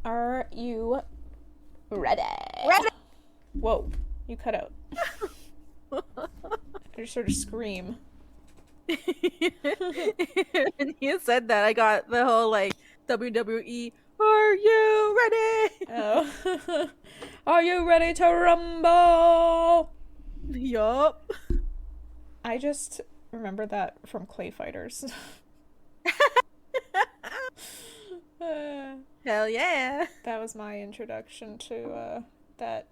Are you ready? Ready! Whoa, you cut out. I just sort of scream. And you said that, I got the whole like WWE. Are you ready? Oh. Are you ready to rumble? Yup. I just remember that from Clay Fighters. Hell yeah. That was my introduction to that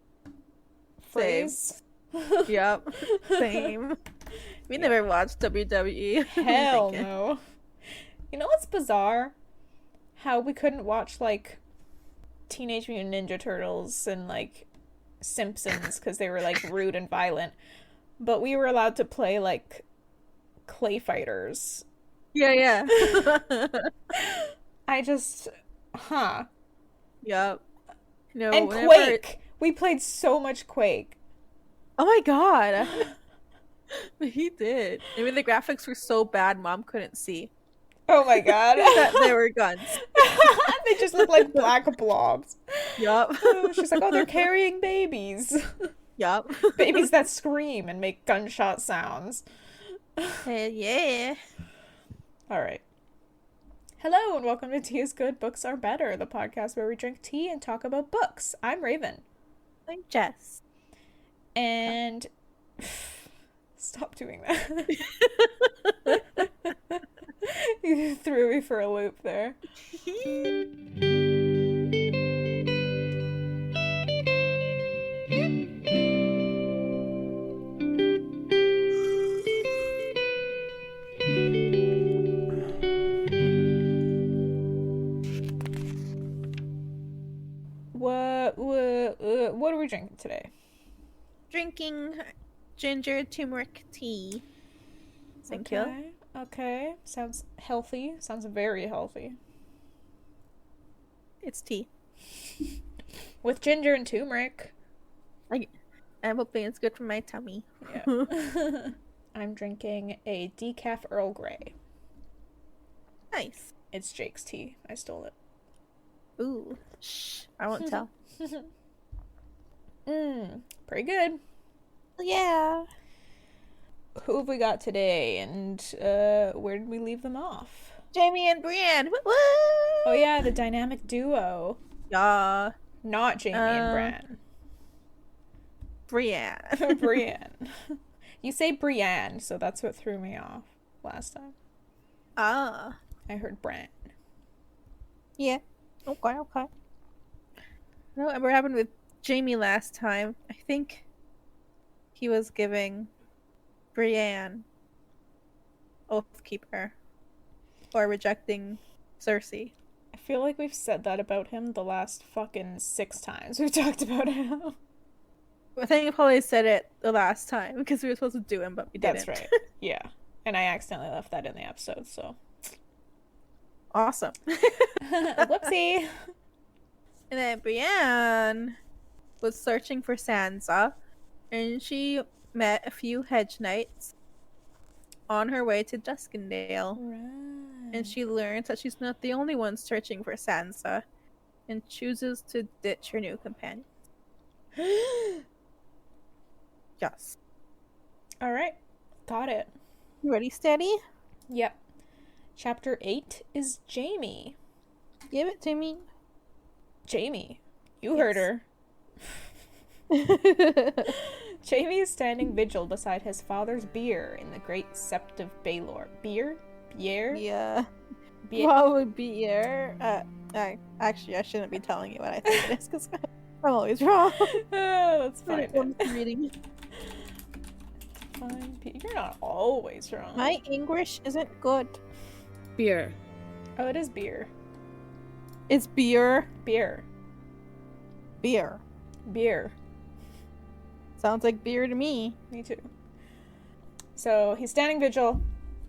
phrase. Yup. Same. We never watched WWE. Hell no. You know what's bizarre? How we couldn't watch like Teenage Mutant Ninja Turtles and like Simpsons because they were like rude and violent, but we were allowed to play like Clay Fighters. Yeah. I just, Yup. No, and Quake. We played so much Quake. Oh my god. He did. I mean, the graphics were so bad, Mom couldn't see. Oh my god. That there were guns. They just look like black blobs. Yup. She's like, oh, they're carrying babies. Yup. Babies that scream and make gunshot sounds. Hell yeah. Alright. Hello and welcome to Tea is Good, Books Are Better, the podcast where we drink tea and talk about books. I'm Raven. I'm Jess. And... Stop doing that. You threw me for a loop there. What are we drinking today? Drinking ginger turmeric tea. Thank you. Okay. Sounds healthy. Sounds very healthy. It's tea. With ginger and turmeric. I'm hoping it's good for my tummy. Yeah. I'm drinking a decaf Earl Grey. Nice. It's Jake's tea. I stole it. Ooh. Shh. I won't tell. Pretty good. Yeah. Who have we got today, and where did we leave them off? Jaime and Brienne. Woo! Oh yeah, the dynamic duo. Yeah. Not Jaime and Brienne. Brienne. You say Brienne, so that's what threw me off last time. Ah. I heard Bran. Yeah. Okay. I don't remember what happened with Jaime last time. I think he was giving Brienne Oathkeeper or rejecting Cersei. I feel like we've said that about him the last fucking 6 times we've talked about him. I think we probably said it the last time because we were supposed to do him, but we didn't. That's right. Yeah. And I accidentally left that in the episode, so. Awesome. Whoopsie. And then Brienne was searching for Sansa, and she met a few hedge knights on her way to Duskendale. Right. And she learns that she's not the only one searching for Sansa, and chooses to ditch her new companion. Yes. Alright. Got it. You ready, steady? Yep. Chapter 8 is Jaime. Give it to me. Jaime. You heard her. Jaime is standing vigil beside his father's bier in the great sept of Baelor. Bier? Yeah. Probably beer. Actually, I shouldn't be telling you what I think it is because I'm always wrong. Let's find it. Reading. You're not always wrong. My English isn't good. Beer. Oh, it is beer. It's beer. Beer. Sounds like beer to me. Me too. So he's standing vigil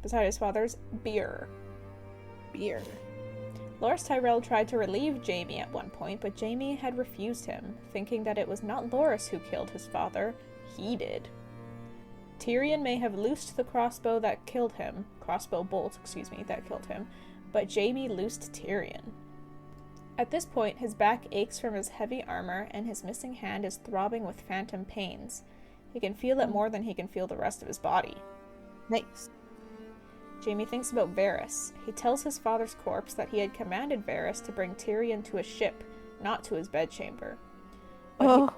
beside his father's bier. Loras Tyrell tried to relieve Jaime at one point, but Jaime had refused him, thinking that it was not Loras who killed his father. He did. Tyrion may have loosed the crossbow bolt that killed him, but Jaime loosed Tyrion. At this point, his back aches from his heavy armor, and his missing hand is throbbing with phantom pains. He can feel it more than he can feel the rest of his body. Nice. Jaime thinks about Varys. He tells his father's corpse that he had commanded Varys to bring Tyrion to a ship, not to his bedchamber. But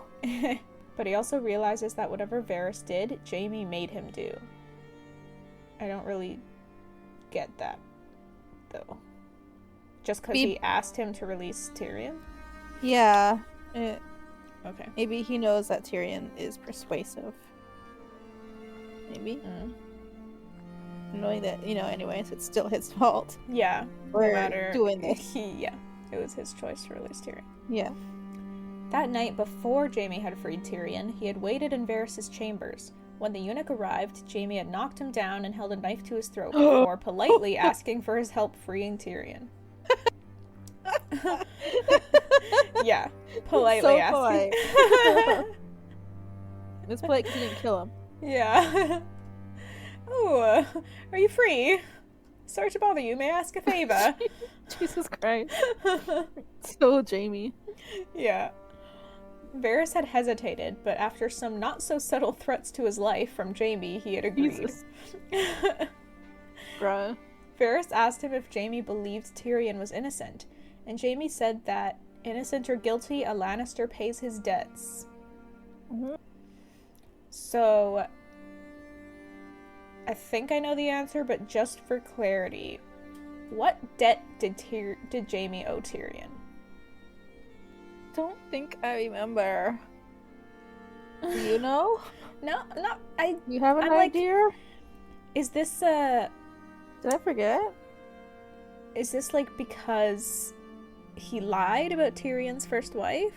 but he also realizes that whatever Varys did, Jaime made him do. I don't really get that, though. Just because he asked him to release Tyrion? Yeah. Okay. Maybe he knows that Tyrion is persuasive. Maybe. Knowing that, anyways, it's still his fault. Yeah. We're no matter doing this. Yeah. It was his choice to release Tyrion. Yeah. That night, before Jaime had freed Tyrion, he had waited in Varys' chambers. When the eunuch arrived, Jaime had knocked him down and held a knife to his throat before politely asking for his help freeing Tyrion. Yeah, politely so asking. Polite. It's polite because he didn't kill him. Yeah. Oh, are you free? Sorry to bother you. May I ask a favor? Jesus Christ. So Jaime. Yeah. Varys had hesitated, but after some not-so-subtle threats to his life from Jaime, he had agreed. Bruh. Varys asked him if Jaime believed Tyrion was innocent, and Jaime said that, innocent or guilty, a Lannister pays his debts. Mm-hmm. So, I think I know the answer, but just for clarity, what debt did Jaime owe Tyrion? Don't think I remember. Do you know? No, You have an idea? Is this Did I forget? Is this because he lied about Tyrion's first wife?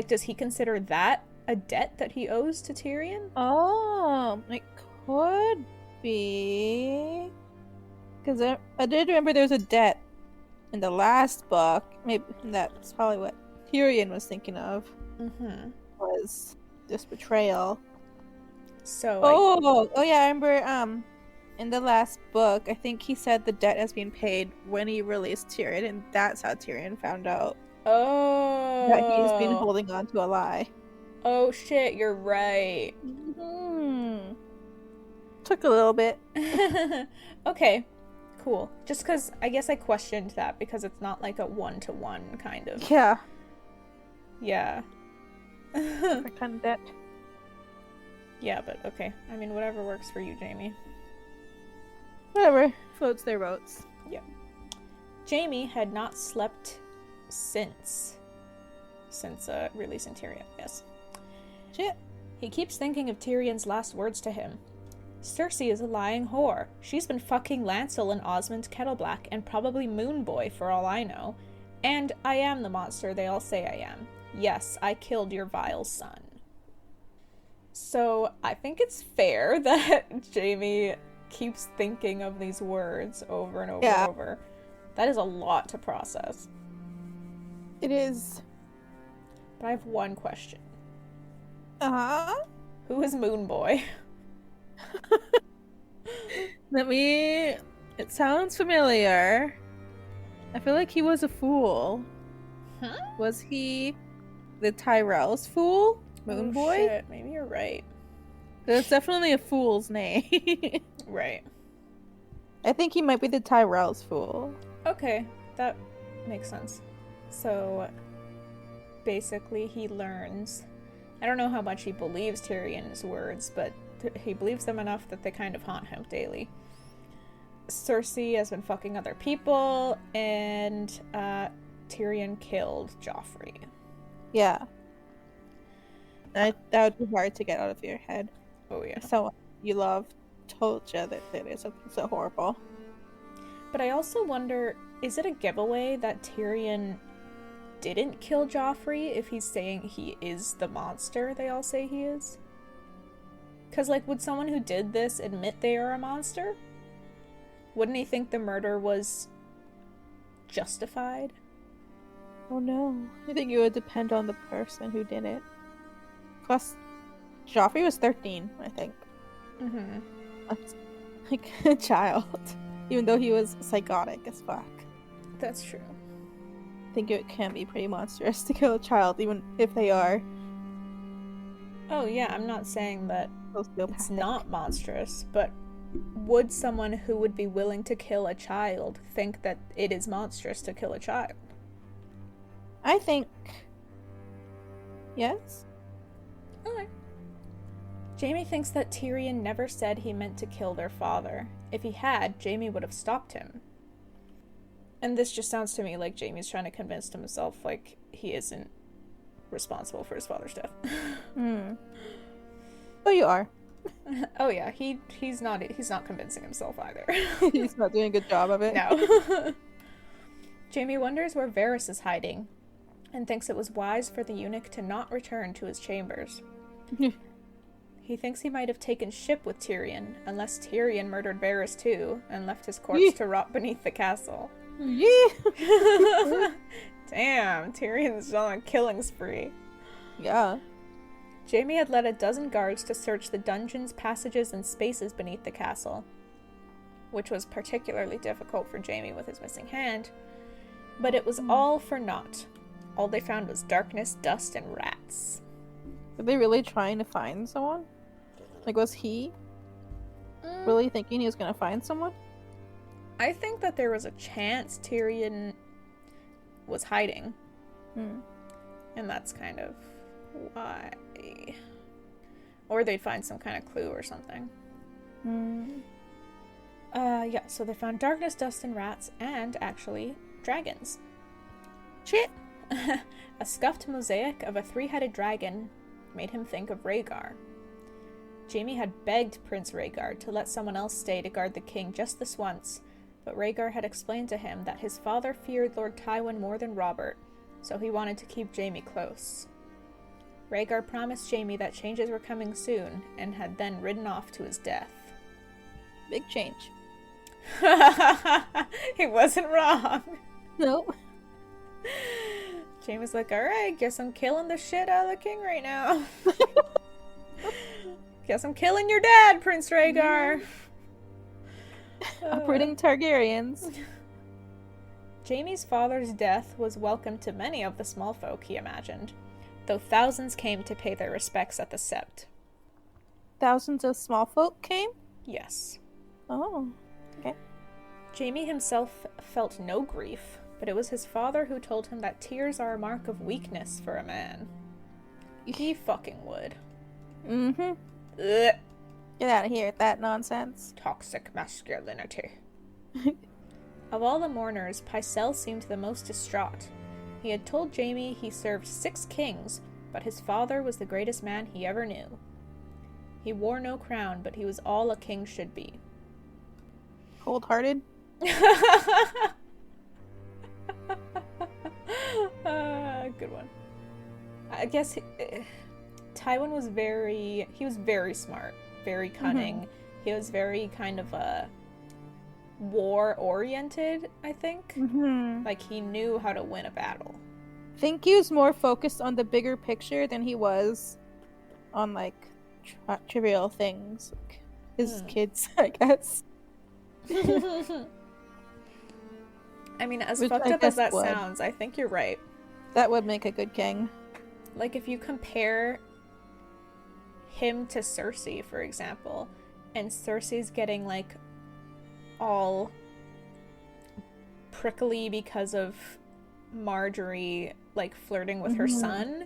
Does he consider that a debt that he owes to Tyrion? Oh, it could be. Because I did remember there was a debt in the last book. Maybe that's probably what Tyrion was thinking of. Mm-hmm. Was this betrayal. So yeah, I remember in the last book, I think he said the debt has been paid when he released Tyrion, and that's how Tyrion found out that he's been holding on to a lie. Oh shit, you're right. Mm-hmm. Took a little bit. Okay, cool. Just because I guess I questioned that because it's not like a one-to-one kind of. Yeah. Yeah. That kind of debt. Yeah, but okay. I mean, whatever works for you, Jaime. Whatever. Floats their boats. Yeah. Jaime had not slept since releasing Tyrion, yes. Shit. He keeps thinking of Tyrion's last words to him. Cersei is a lying whore. She's been fucking Lancel and Osmond Kettleblack and probably Moonboy for all I know. And I am the monster they all say I am. Yes, I killed your vile son. So I think it's fair that Jaime keeps thinking of these words over and over and over. That is a lot to process. It is. But I have one question. Uh-huh. Who is Moonboy? It sounds familiar. I feel like he was a fool. Huh? Was he the Tyrell's fool? Moonboy? Oh, shit. Maybe you're right. It's definitely a fool's name. Right. I think he might be the Tyrell's fool. Okay, that makes sense. So, basically he learns... I don't know how much he believes Tyrion's words, but he believes them enough that they kind of haunt him daily. Cersei has been fucking other people, and Tyrion killed Joffrey. Yeah. That would be hard to get out of your head. Oh yeah. Someone you love told you that it is so horrible. But I also wonder, is it a giveaway that Tyrion didn't kill Joffrey if he's saying he is the monster they all say he is? Because, would someone who did this admit they are a monster? Wouldn't he think the murder was justified? Oh no. I think it would depend on the person who did it. Plus, Joffrey was 13, I think. Mm-hmm. That's like a child. Even though he was psychotic as fuck. That's true. think it can be pretty monstrous to kill a child, even if they are Oh yeah, I'm not saying that sociopathic. it's not monstrous, but would someone who would be willing to kill a child think that it is monstrous to kill a child? I think yes. Okay. Jaime thinks that Tyrion never said he meant to kill their father. If he had, Jaime would have stopped him. And this just sounds to me like Jaime's trying to convince himself like he isn't responsible for his father's death. Oh, you are. Oh yeah, he's not convincing himself either. He's not doing a good job of it. No. Jaime wonders where Varys is hiding, and thinks it was wise for the eunuch to not return to his chambers. He thinks he might have taken ship with Tyrion, unless Tyrion murdered Varys too, and left his corpse to rot beneath the castle. Yeah. Damn, Tyrion's on a killing spree. Yeah. Jaime had led 12 guards to search the dungeons, passages, and spaces beneath the castle, which was particularly difficult for Jaime with his missing hand, but it was all for naught. All they found was darkness, dust, and rats. Were they really trying to find someone? Like, was he really thinking he was gonna find someone? I think that there was a chance Tyrion was hiding. And that's kind of why. Or they'd find some kind of clue or something. Yeah, so they found darkness, dust, and rats, and actually, dragons. Shit! A scuffed mosaic of a 3-headed dragon made him think of Rhaegar. Jaime had begged Prince Rhaegar to let someone else stay to guard the king just this once, but Rhaegar had explained to him that his father feared Lord Tywin more than Robert, so he wanted to keep Jaime close. Rhaegar promised Jaime that changes were coming soon, and had then ridden off to his death. Big change. He wasn't wrong. Nope. Jaime's like, alright, guess I'm killing the shit out of the king right now. Guess I'm killing your dad, Prince Rhaegar. Uprooting Targaryens. Jaime's father's death was welcome to many of the small folk, he imagined, though thousands came to pay their respects at the sept. Thousands of small folk came? Yes. Oh, okay. Jaime himself felt no grief, but it was his father who told him that tears are a mark of weakness for a man. He fucking would. Mm-hmm. Ugh. Get out of here with that nonsense. Toxic masculinity. Of all the mourners, Pycelle seemed the most distraught. He had told Jaime he served 6 kings, but his father was the greatest man he ever knew. He wore no crown, but he was all a king should be. Cold-hearted? Good one. I guess Tywin was very smart, very cunning. He was very kind of war-oriented, I think. Like, he knew how to win a battle. I think he was more focused on the bigger picture than he was on, like, trivial things. Like his kids, I guess. I mean, as Which fucked I up as guess that would. sounds, I think you're right. That would make a good king. Like, if you compare him to Cersei, for example, and Cersei's getting, like, all prickly because of Marjorie, like, flirting with her son.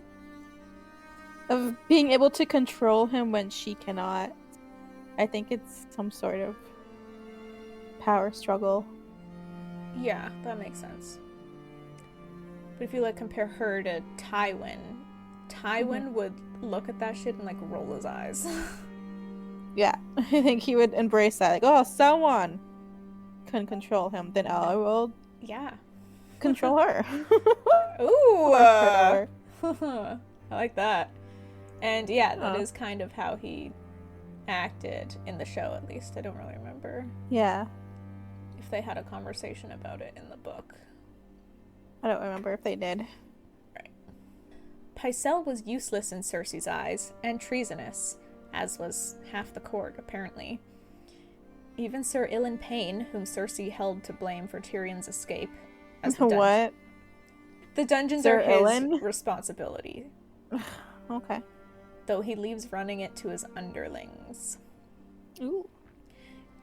Of being able to control him when she cannot. I think it's some sort of power struggle. Yeah, that makes sense. But if you, like, compare her to Tywin would look at that shit and, like, roll his eyes. Yeah, I think he would embrace that. Like, oh, someone can control him, then I will control her. Ooh! Or I like that. And yeah, that is kind of how he acted in the show, at least. I don't really remember yeah. if they had a conversation about it in the book. I don't remember if they did. Right. Pycelle was useless in Cersei's eyes, and treasonous, as was half the court, apparently. Even Sir Ilan Payne, whom Cersei held to blame for Tyrion's escape, as the What? The dungeons Sir are his Ellen? responsibility, Okay. though he leaves running it to his underlings. Ooh.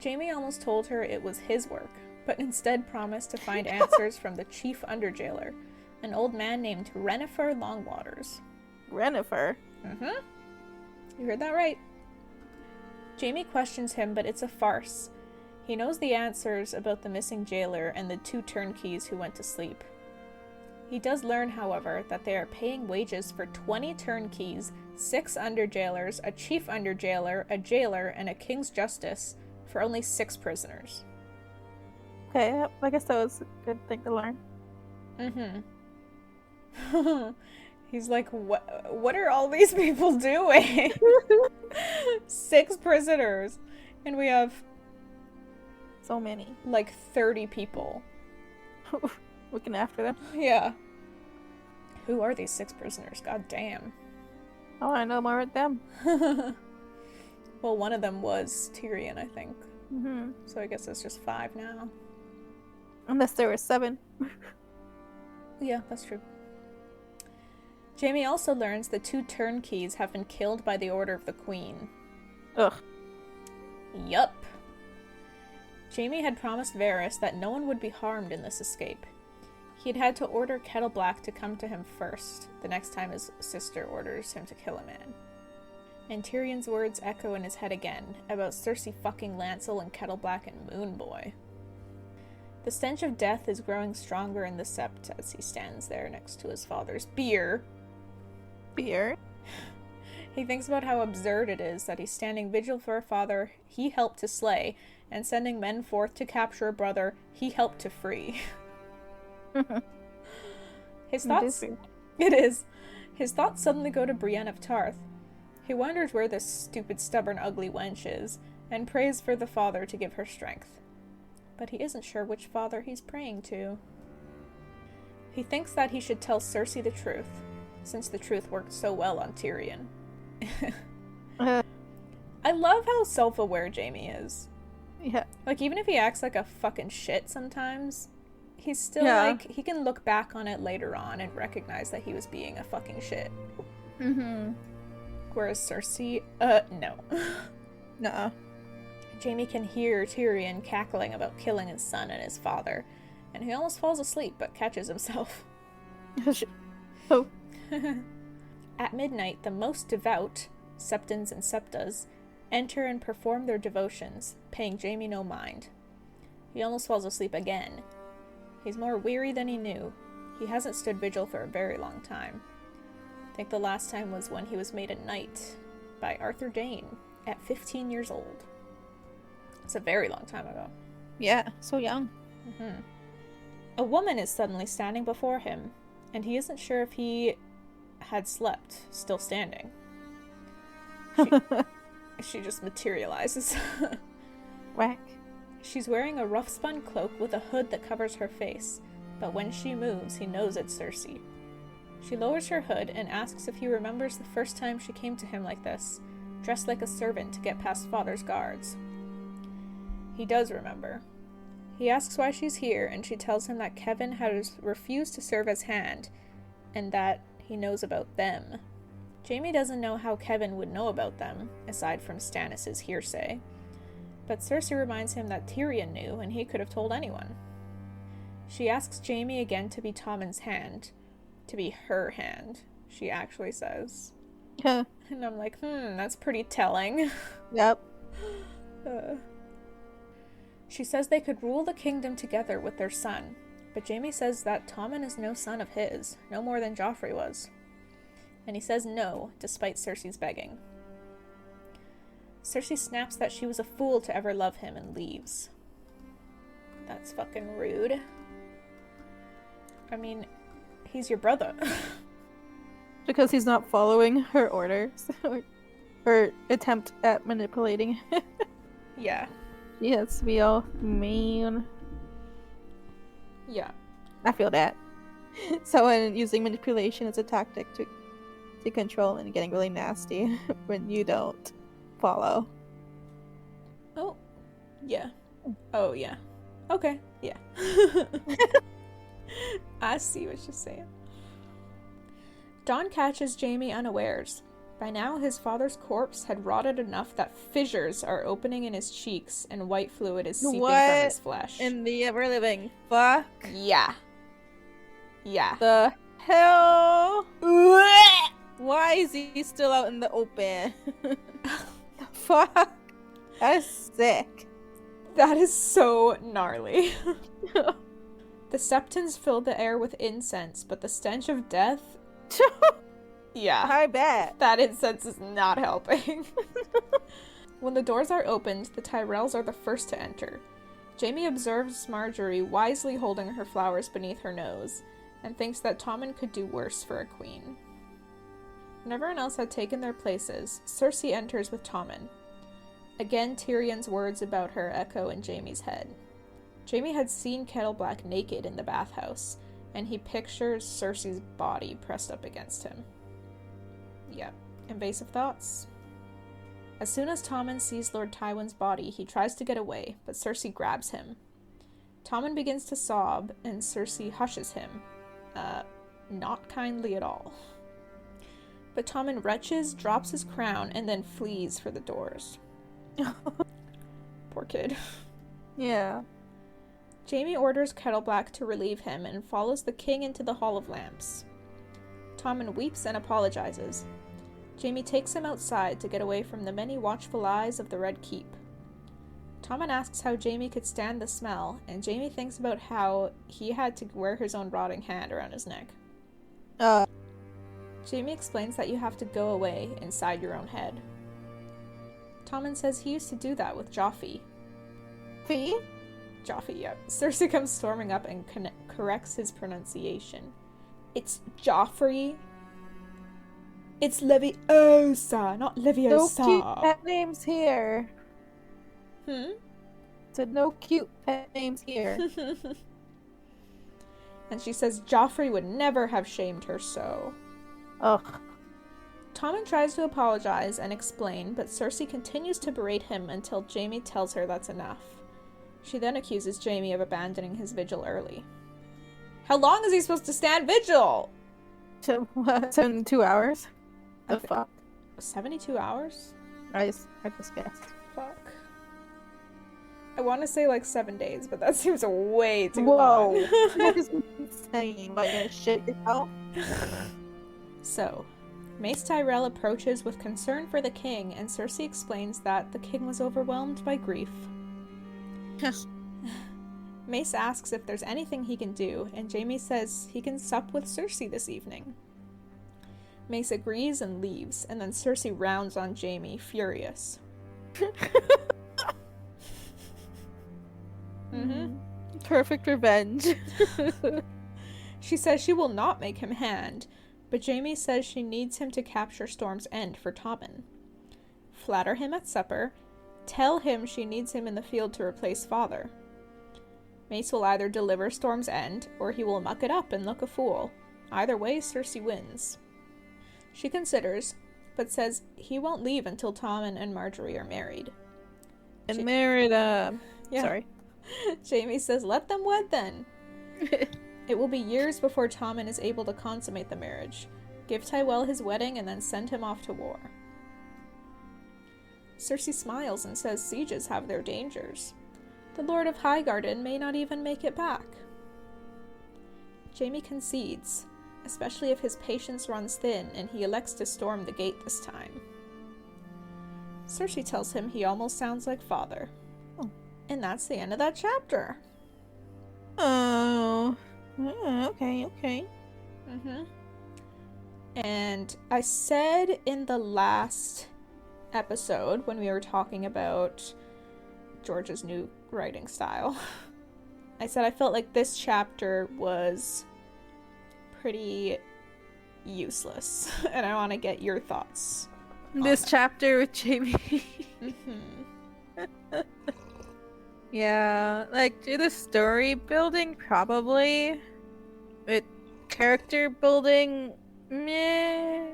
Jaime almost told her it was his work, but instead promised to find answers from the chief underjailer, an old man named Renifer Longwaters. Renifer? Mm-hmm. You heard that right. Jaime questions him, but it's a farce. He knows the answers about the missing jailer and the 2 turnkeys who went to sleep. He does learn, however, that they are paying wages for 20 turnkeys, 6 underjailers, a chief underjailer, a jailer, and a king's justice for only 6 prisoners. Okay, yep, I guess that was a good thing to learn. Mm-hmm. He's like, what are all these people doing? 6 prisoners. And we have So many. like 30 people. Looking after them. Yeah. Who are these 6 prisoners? God damn. Oh, I know more about them. Well, one of them was Tyrion, I think. Mm-hmm. So I guess it's just 5 now. Unless there were 7. Yeah, that's true. Jaime also learns the 2 turnkeys have been killed by the order of the Queen. Ugh. Yup. Jaime had promised Varys that no one would be harmed in this escape. He'd had to order Kettle Black to come to him first, the next time his sister orders him to kill a man. And Tyrion's words echo in his head again, about Cersei fucking Lancel and Kettle Black and Moon Boy. The stench of death is growing stronger in the sept as he stands there next to his father's bier. Beer? He thinks about how absurd it is that he's standing vigil for a father he helped to slay, and sending men forth to capture a brother he helped to free. His thoughts... It is. His thoughts suddenly go to Brienne of Tarth. He wonders where this stupid, stubborn, ugly wench is, and prays for the father to give her strength. But he isn't sure which father he's praying to. He thinks that he should tell Cersei the truth, since the truth worked so well on Tyrion. I love how self-aware Jaime is. Yeah. Like, even if he acts like a fucking shit sometimes, he's still, like, he can look back on it later on and recognize that he was being a fucking shit. Mm-hmm. Whereas Cersei, no. Nuh-uh. Jaime can hear Tyrion cackling about killing his son and his father, and he almost falls asleep but catches himself. Oh. At midnight, the most devout, septons and septas, enter and perform their devotions, paying Jaime no mind. He almost falls asleep again. He's more weary than he knew. He hasn't stood vigil for a very long time. I think the last time was when he was made a knight by Arthur Dane at 15 years old. It's a very long time ago. Yeah, so young. Mm-hmm. A woman is suddenly standing before him, and he isn't sure if he had slept, still standing. She just materializes. Whack. She's wearing a rough-spun cloak with a hood that covers her face, but when she moves, he knows it's Cersei. She lowers her hood and asks if he remembers the first time she came to him like this, dressed like a servant to get past father's guards. He does remember. He asks why she's here, and she tells him that Kevin has refused to serve as hand, and that he knows about them. Jaime doesn't know how Kevin would know about them, aside from Stannis' hearsay. But Cersei reminds him that Tyrion knew, and he could have told anyone. She asks Jaime again to be Tommen's hand. To be her hand, she actually says. Yeah. And I'm like, that's pretty telling. Yep. She says they could rule the kingdom together with their son, but Jaime says that Tommen is no son of his, no more than Joffrey was. And he says no, despite Cersei's begging. Cersei snaps that she was a fool to ever love him and leaves. That's fucking rude. I mean, he's your brother. Because he's not following her orders. Her attempt at manipulating. Yeah. She has to be all mean. Yeah. I feel that. Someone using manipulation as a tactic to control and getting really nasty when you don't follow. Oh. Yeah. Oh, yeah. Okay. Yeah. I see what you're saying. John catches Jaime unawares. By now, his father's corpse had rotted enough that fissures are opening in his cheeks and white fluid is seeping from his flesh. In the ever-living fuck? Yeah. Yeah. The hell? Why is he still out in the open? The fuck? That is sick. That is so gnarly. The septons filled the air with incense, but the stench of death... Yeah. I bet. That incense is not helping. When the doors are opened, the Tyrells are the first to enter. Jaime observes Marjorie wisely holding her flowers beneath her nose, and thinks that Tommen could do worse for a queen. When everyone else had taken their places, Cersei enters with Tommen. Again, Tyrion's words about her echo in Jaime's head. Jaime had seen Kettleblack naked in the bathhouse, and he pictures Cersei's body pressed up against him. Yep, invasive thoughts. As soon as Tommen sees Lord Tywin's body, he tries to get away, but Cersei grabs him. Tommen begins to sob, and Cersei hushes him. Not kindly at all. But Tommen retches, drops his crown, and then flees for the doors. Poor kid. Yeah. Jaime orders Kettleblack to relieve him and follows the king into the Hall of Lamps. Tommen weeps and apologizes. Jaime takes him outside to get away from the many watchful eyes of the Red Keep. Tommen asks how Jaime could stand the smell, and Jaime thinks about how he had to wear his own rotting hand around his neck. Jaime explains that you have to go away inside your own head. Tommen says he used to do that with Joffrey. Fee? Joffrey, yep. Cersei comes storming up and corrects his pronunciation. It's Joffrey. It's Leviosa, not Leviosa. No cute pet names here. Said no cute pet names here. And she says Joffrey would never have shamed her so. Ugh. Tommen tries to apologize and explain, but Cersei continues to berate him until Jaime tells her that's enough. She then accuses Jaime of abandoning his vigil early. How long is he supposed to stand vigil? 72 hours? The fuck? 72 hours? I just guessed. Fuck. I want to say like 7 days, but that seems way too long. That is insane. Like, shit yourself. So, Mace Tyrell approaches with concern for the king, and Cersei explains that the king was overwhelmed by grief. Mace asks if there's anything he can do, and Jaime says he can sup with Cersei this evening. Mace agrees and leaves, and then Cersei rounds on Jaime, furious. Perfect revenge. She says she will not make him hand, but Jaime says she needs him to capture Storm's End for Tommen. Flatter him at supper, tell him she needs him in the field to replace father. Mace will either deliver Storm's End, or he will muck it up and look a fool. Either way, Cersei wins. She considers, but says he won't leave until Tommen and Marjorie are married. And married, Sorry. Jaime says, let them wed then. It will be years before Tommen is able to consummate the marriage. Give Tywell his wedding and then send him off to war. Cersei smiles and says sieges have their dangers. The Lord of Highgarden may not even make it back. Jaime concedes, especially if his patience runs thin and he elects to storm the gate this time. Cersei tells him he almost sounds like father. Oh. And that's the end of that chapter. Oh. Okay. And I said in the last episode, when we were talking about George's new writing style, I said I felt like this chapter was pretty useless, and I want to get your thoughts. This chapter with Jaime. Yeah, like, do the story building, probably. With character building, meh.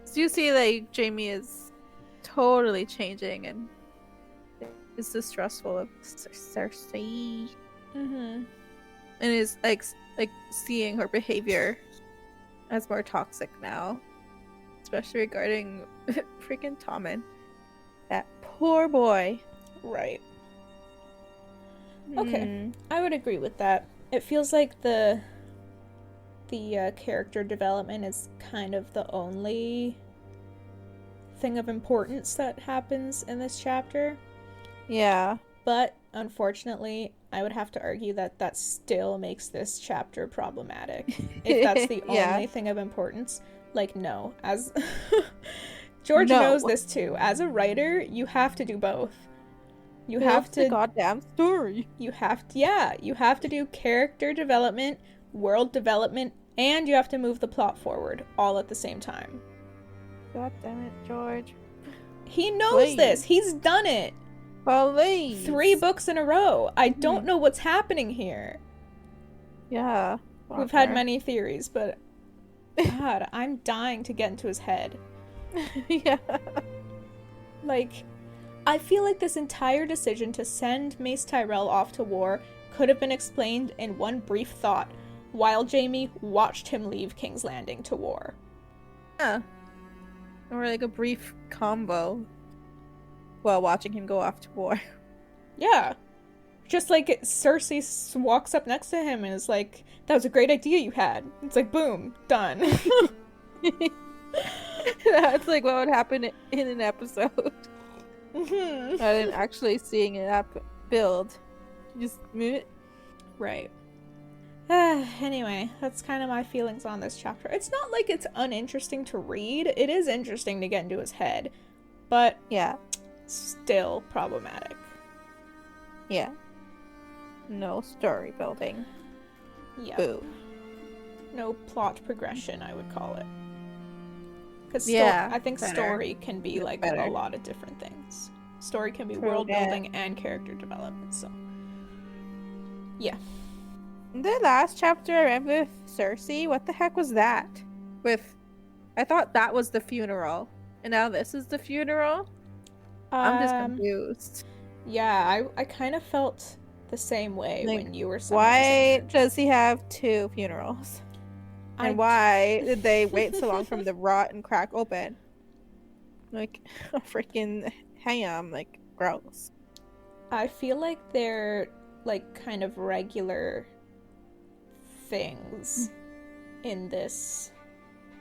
So you see, like, Jaime is totally changing and is distrustful of Cersei. And is, like seeing her behavior as more toxic now. Especially regarding freaking Tommen. That poor boy. Right. Okay. I would agree with that. It feels like the character development is kind of the only thing of importance that happens in this chapter. Yeah. But unfortunately, I would have to argue that that still makes this chapter problematic. If that's the only thing of importance. Like, no. As George knows this too. As a writer, you have to do both. You have to the goddamn story. You have to do character development, world development, and you have to move the plot forward all at the same time. God damn it, George. He knows this. He's done it. Please. 3 books in a row. I don't know what's happening here. Yeah. We've had many theories, but God, I'm dying to get into his head. Yeah. Like, I feel like this entire decision to send Mace Tyrell off to war could have been explained in one brief thought while Jaime watched him leave King's Landing to war. Yeah. Or like a brief combo while watching him go off to war. Yeah. Just like Cersei walks up next to him and is like, that was a great idea you had. It's like, boom, done. That's like what would happen in an episode. Mm-hmm. Rather than actually seeing it build. Just right. Anyway, that's kind of my feelings on this chapter. It's not like it's uninteresting to read. It is interesting to get into his head. But yeah, still problematic. Yeah. No story building. Yeah. Boo. No plot progression, I would call it. Because I think story can be like a lot of different things. Story can be world building and character development, so yeah. The last chapter I read with Cersei, what the heck was that? I thought that was the funeral, and now this is the funeral? I'm just confused. Yeah, I kind of felt the same way like, when you were why does he have 2 funerals? And why did they wait so long for him to rot and crack open? Like, a freaking ham, like, gross. I feel like they're, like, kind of regular things in this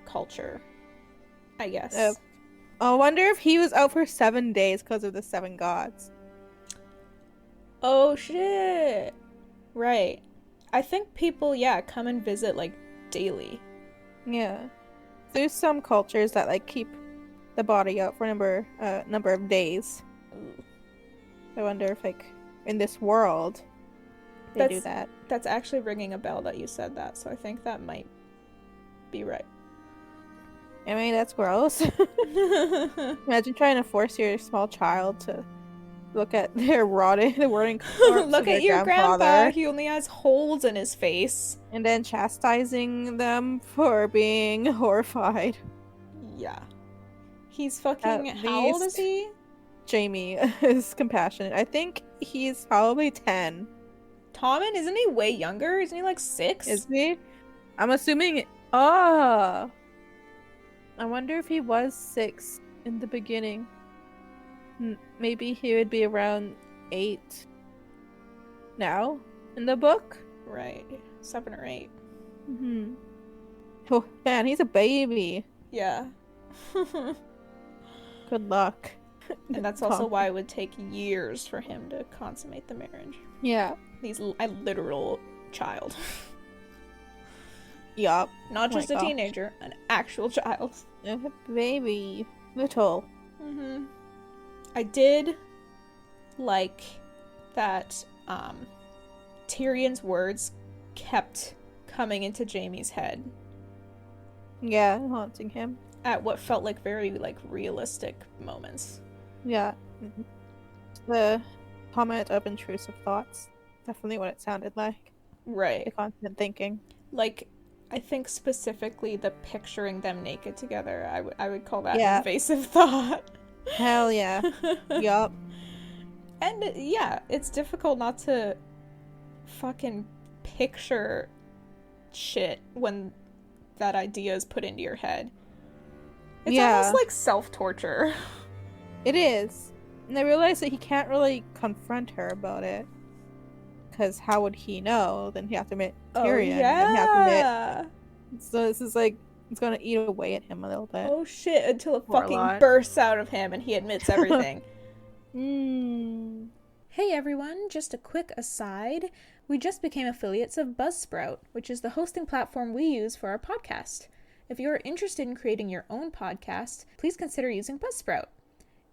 culture, I guess. I wonder if he was out for 7 days because of the 7 gods. Oh, shit. Right. I think people, come and visit, like, daily. Yeah. There's some cultures that, like, keep the body out for a number of days. Ooh. I wonder if, like, in this world, they do that. That's actually ringing a bell that you said that, so I think that might be right. I mean, that's gross. Imagine trying to force your small child to look at their rotting corpse. Look at your grandpa. He only has holes in his face. And then chastising them for being horrified. Yeah. He's fucking... How old is he? Jaime is compassionate. I think he's probably 10. Tommen? Isn't he way younger? Isn't he like 6? Is he? I'm assuming... I wonder if he was 6 in the beginning. Maybe he would be around 8 now in the book. Right. 7 or 8. Mm-hmm. Oh man, he's a baby. Yeah. Good luck. And that's also why it would take years for him to consummate the marriage. Yeah. He's a literal child. Yup. Not just a teenager, an actual child. A baby. Little. Mm-hmm. I did like that Tyrion's words kept coming into Jaime's head. Yeah, haunting him. At what felt like very, like, realistic moments. Yeah. The comment of intrusive thoughts. Definitely what it sounded like. Right. The constant thinking. Like, I think specifically the picturing them naked together, I would call that an invasive thought. Hell yeah. Yup. And it's difficult not to fucking picture shit when that idea is put into your head. It's Yeah. almost like self-torture. It is. And I realize that he can't really confront her about it. Because how would he know? Then he have to admit Tyrion. Then he have to admit. So this is like, it's gonna eat away at him a little bit. Oh shit, until it Or a fucking lot. bursts out of him and he admits everything. Hey everyone, just a quick aside. We just became affiliates of Buzzsprout, which is the hosting platform we use for our podcast. If you are interested in creating your own podcast, please consider using Buzzsprout.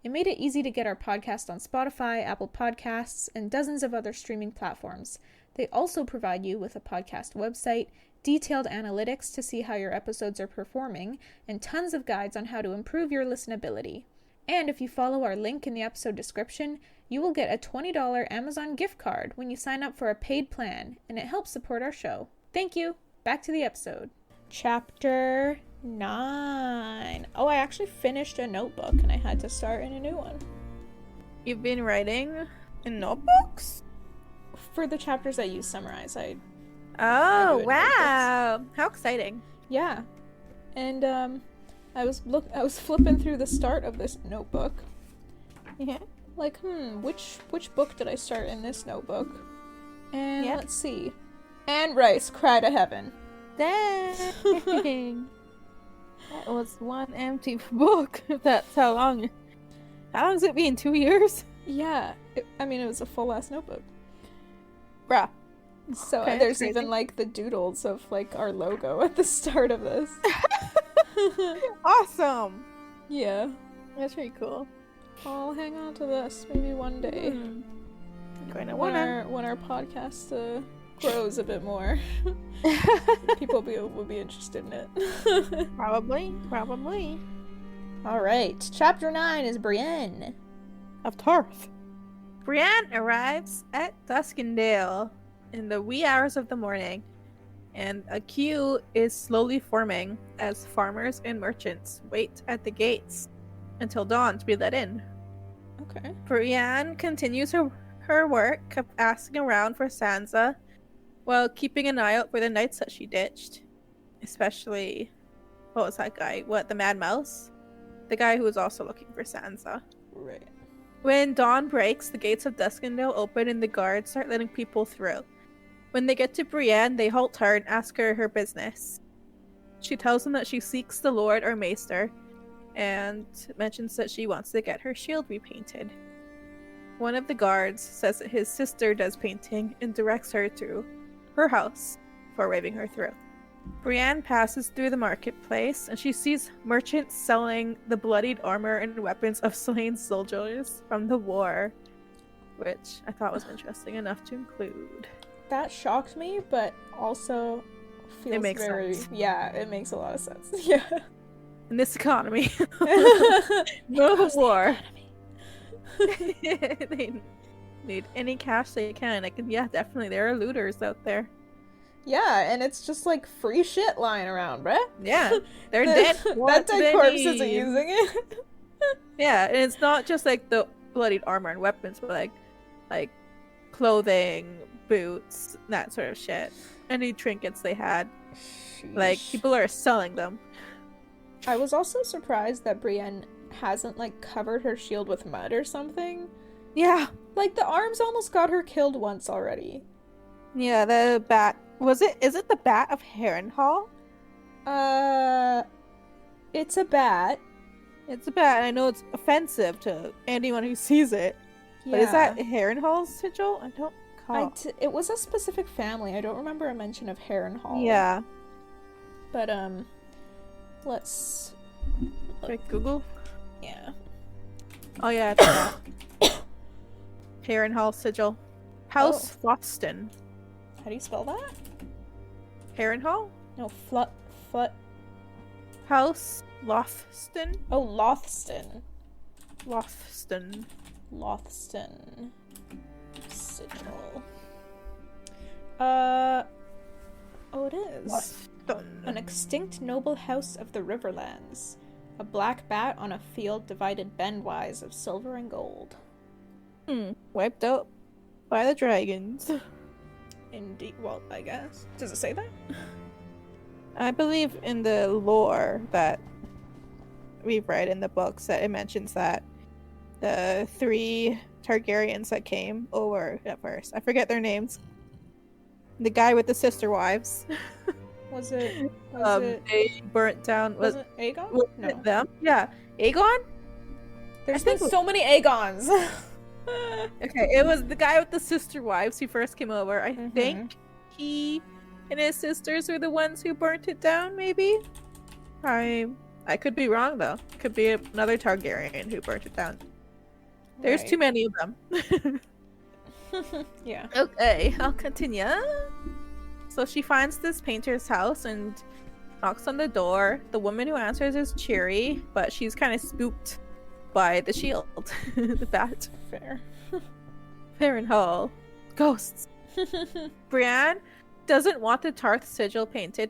It made it easy to get our podcast on Spotify, Apple Podcasts, and dozens of other streaming platforms. They also provide you with a podcast website, detailed analytics to see how your episodes are performing, and tons of guides on how to improve your listenability. And if you follow our link in the episode description, you will get a $20 Amazon gift card when you sign up for a paid plan, and it helps support our show. Thank you. Back to the episode. Chapter 9. Oh, I actually finished a notebook and I had to start in a new one. You've been writing in notebooks? For the chapters that you summarize, I Oh, do it in wow. How exciting. yeah. And I was flipping through the start of this notebook. Yeah. Like, which book did I start in this notebook? And Yeah. let's see. Anne Rice, Cry to Heaven. Dang. That was one empty book. That's how long. How long has it been? 2 years? Yeah. It was a full ass notebook. Bruh. So Okay, there's crazy. even like the doodles of like our logo at the start of this. Awesome. Yeah. That's pretty cool. I'll hang on to this maybe one day. Going to When wanna. our podcast grows a bit more. People will be interested in it. Probably. Alright. Chapter 9 is Brienne. Of Tarth. Brienne arrives at Duskendale in the wee hours of the morning, and a queue is slowly forming as farmers and merchants wait at the gates until dawn to be let in. Okay. Brienne continues her work of asking around for Sansa while keeping an eye out for the knights that she ditched. Especially, what was that guy? The Mad Mouse? The guy who was also looking for Sansa. Right. When dawn breaks, the gates of Duskendale open and the guards start letting people through. When they get to Brienne, they halt her and ask her business. She tells them that she seeks the Lord or Maester, and mentions that she wants to get her shield repainted. One of the guards says that his sister does painting and directs her to her house before waving her through. Brienne passes through the marketplace and she sees merchants selling the bloodied armor and weapons of slain soldiers from the war, which I thought was interesting enough to include. That shocked me, but also feels It makes very sense. Yeah, it makes a lot of sense. Yeah. In this economy. No war. They need any cash they can. Yeah, definitely. There are looters out there. Yeah, and it's just like free shit lying around, bruh. Yeah, they're dead. That dead corpse isn't using it. Yeah, and it's not just like the bloodied armor and weapons, but like clothing, boots, that sort of shit. Any trinkets they had. Like, Sheesh. people are selling them. I was also surprised that Brienne hasn't like covered her shield with mud or something. Yeah. Like the arms almost got her killed once already. Yeah, the bat. Is it the bat of Harrenhal? It's a bat. It's a bat, and I know it's offensive to anyone who sees it. Yeah. But is that Harrenhal's sigil? I don't call. It was a specific family. I don't remember a mention of Harrenhal. Yeah. But let's Like Google? yeah. Oh yeah, it's that. Harrenhal sigil. House Floston. How do you spell that? Harrenhal? No, flut. House Lothston? Oh, Lothston. Lothston. Lothston. Sigil. Oh, it is. Lothston. An extinct noble house of the Riverlands. A black bat on a field divided bendwise of silver and gold. Wiped out by the dragons. Indeed. Well, I guess. Does it say that? I believe in the lore that we've read in the books that it mentions that the 3 Targaryens that came over at first, I forget their names. The guy with the sister wives. Was it They burnt down. was it Aegon? Was No. it them? Yeah, Aegon. There's I been think- so many Aegons. Okay, it was the guy with the sister wives who first came over. I Mhm. think he and his sisters were the ones who burnt it down. Maybe. I could be wrong though. Could be another Targaryen who burnt it down. There's too many of them. Yeah. Okay, I'll continue. So she finds this painter's house and knocks on the door. The woman who answers is Cheery, but she's kind of spooked by the shield, the bat. Fair. Farron Hall. Ghosts. Brienne doesn't want the Tarth sigil painted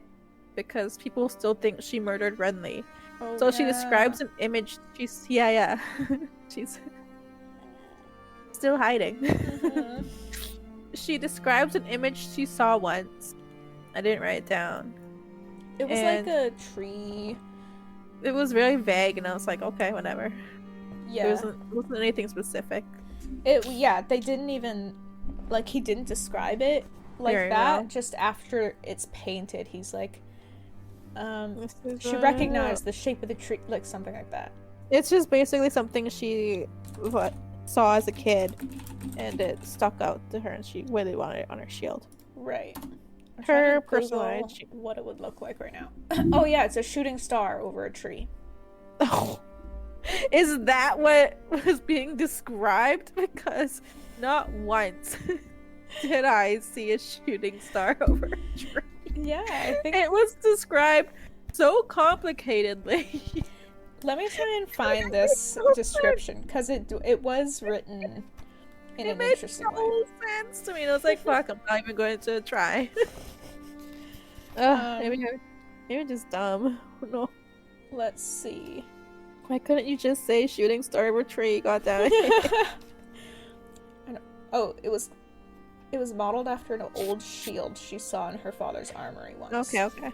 because people still think she murdered Renly. Oh, So she yeah. describes an image. She's she's still hiding. Mhm. She describes an image she saw once. I didn't write it down. It was And- like a tree. It was very vague, and I was like, okay, whatever. Yeah. There wasn't anything specific. Yeah, they didn't even like he didn't describe it like Very that. well. Just after it's painted, he's like, This is, she recognized the shape of the tree, like something like that. It's just basically something she saw as a kid, and it stuck out to her, and she really wanted it on her shield. Right. I'm Her trying to personal Google edge. what it would look like right now. Oh yeah, it's a shooting star over a tree. Oh, is that what was being described? Because not once did I see a shooting star over a tree. Yeah, I think. It was described so complicatedly. Let me try and find this description because it was written in It an made interesting way. no sense to me. And I was like, fuck, I'm not even going to try. Maybe I'm just dumb. No. Let's see. Why couldn't you just say shooting star over tree? God damn it. Oh, it was modeled after an old shield she saw in her father's armory once. Okay.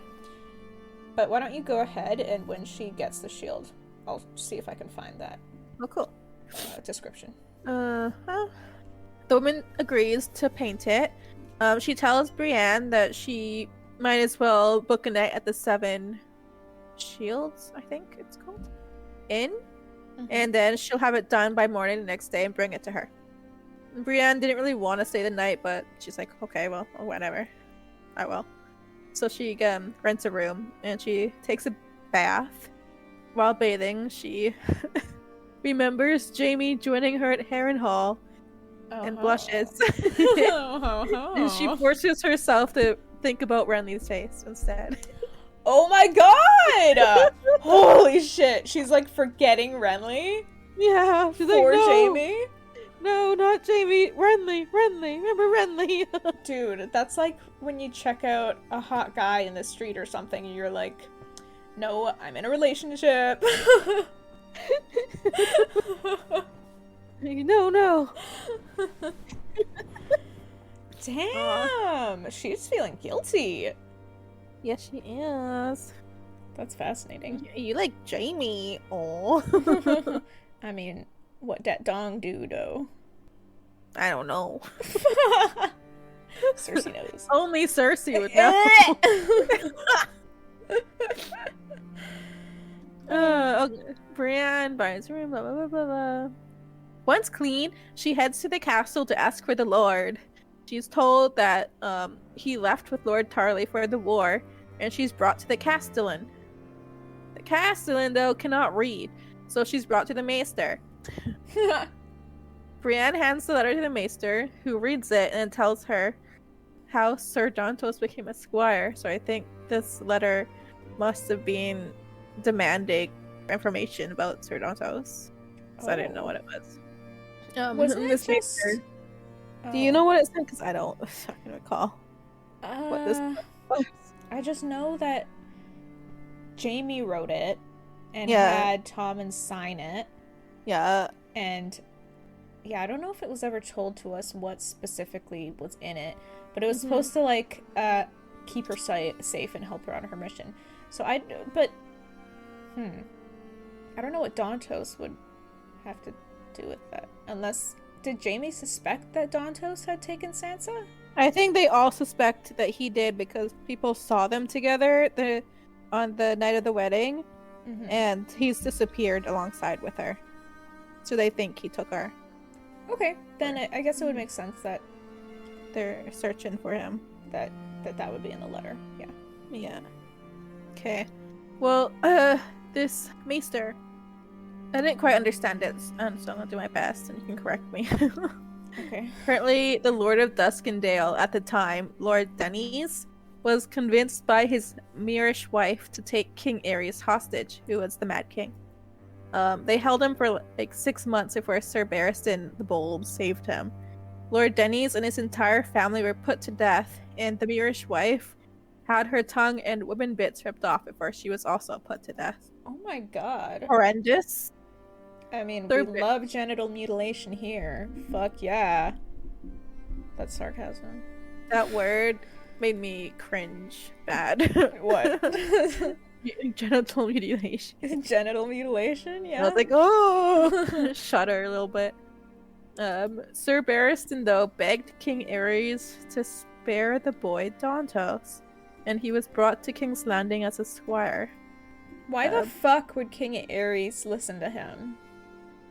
But why don't you go ahead, and when she gets the shield, I'll see if I can find that Oh, cool. description. The woman agrees to paint it. She tells Brienne that she might as well book a night at the 7 Shields, I think it's called, inn, and then she'll have it done by morning the next day and bring it to her. Brienne didn't really want to stay the night, but she's like, okay, well, whatever, I will. So she rents a room and she takes a bath. While bathing, she remembers Jaime joining her at Harrenhal and blushes. And she forces herself to think about Renly's face instead. Oh my god! Holy shit! She's like forgetting Renly Yeah, she's like, for no, Jaime. no, not Jaime, Renly, remember Renly? Dude, that's like when you check out a hot guy in the street or something, and you're like, "No, I'm in a relationship." No. Damn, she's feeling guilty. Yes, she is. That's fascinating. You like Jaime? Oh, I mean, what dat dong do, though? I don't know. Cersei knows. Only Cersei would know. Okay. Brienne buys room, blah, blah, blah, blah, blah. Once clean, she heads to the castle to ask for the Lord. She's told that he left with Lord Tarley for the war, and she's brought to the Castellan. The Castellan, though, cannot read, so she's brought to the Maester. Brienne hands the letter to the Maester, who reads it and tells her how Sir Dontos became a squire. So I think this letter must have been demanding information about Sir Dontos. So I didn't know what it was. Wasn't it this just... Maester, do you know what it said? Because I don't. I can recall what this was. I just know that Jaime wrote it and Yeah. had Tommen sign it. Yeah. And yeah, I don't know if it was ever told to us what specifically was in it, but it was supposed to like keep her safe and help her on her mission. So I don't know what Dantos would have to do with that. Unless, did Jaime suspect that Dantos had taken Sansa? I think they all suspect that he did because people saw them together on the night of the wedding, and he's disappeared alongside with her. So they think he took her. Okay, then I guess it would make sense that they're searching for him. That would be in the letter. Yeah. Yeah. Okay. Well, this Maester, I didn't quite understand it, so I'm gonna do my best, and you can correct me. Okay. Currently, the Lord of Duskendale at the time, Lord Denys, was convinced by his Myrish wife to take King Aerys hostage, who was the Mad King. They held him for like 6 months before Sir Barristan the Bold saved him. Lord Denys and his entire family were put to death, and the Myrish wife had her tongue and woman bits ripped off before she was also put to death. Oh my god. Horrendous. I mean, we love genital mutilation here. Fuck yeah. That's sarcasm. That word made me cringe bad. What? Genital mutilation. Genital mutilation? Yeah. I was like, oh! Shudder a little bit. Sir Barristan, though, begged King Aerys to spare the boy Dantos, and he was brought to King's Landing as a squire. Why the fuck would King Aerys listen to him?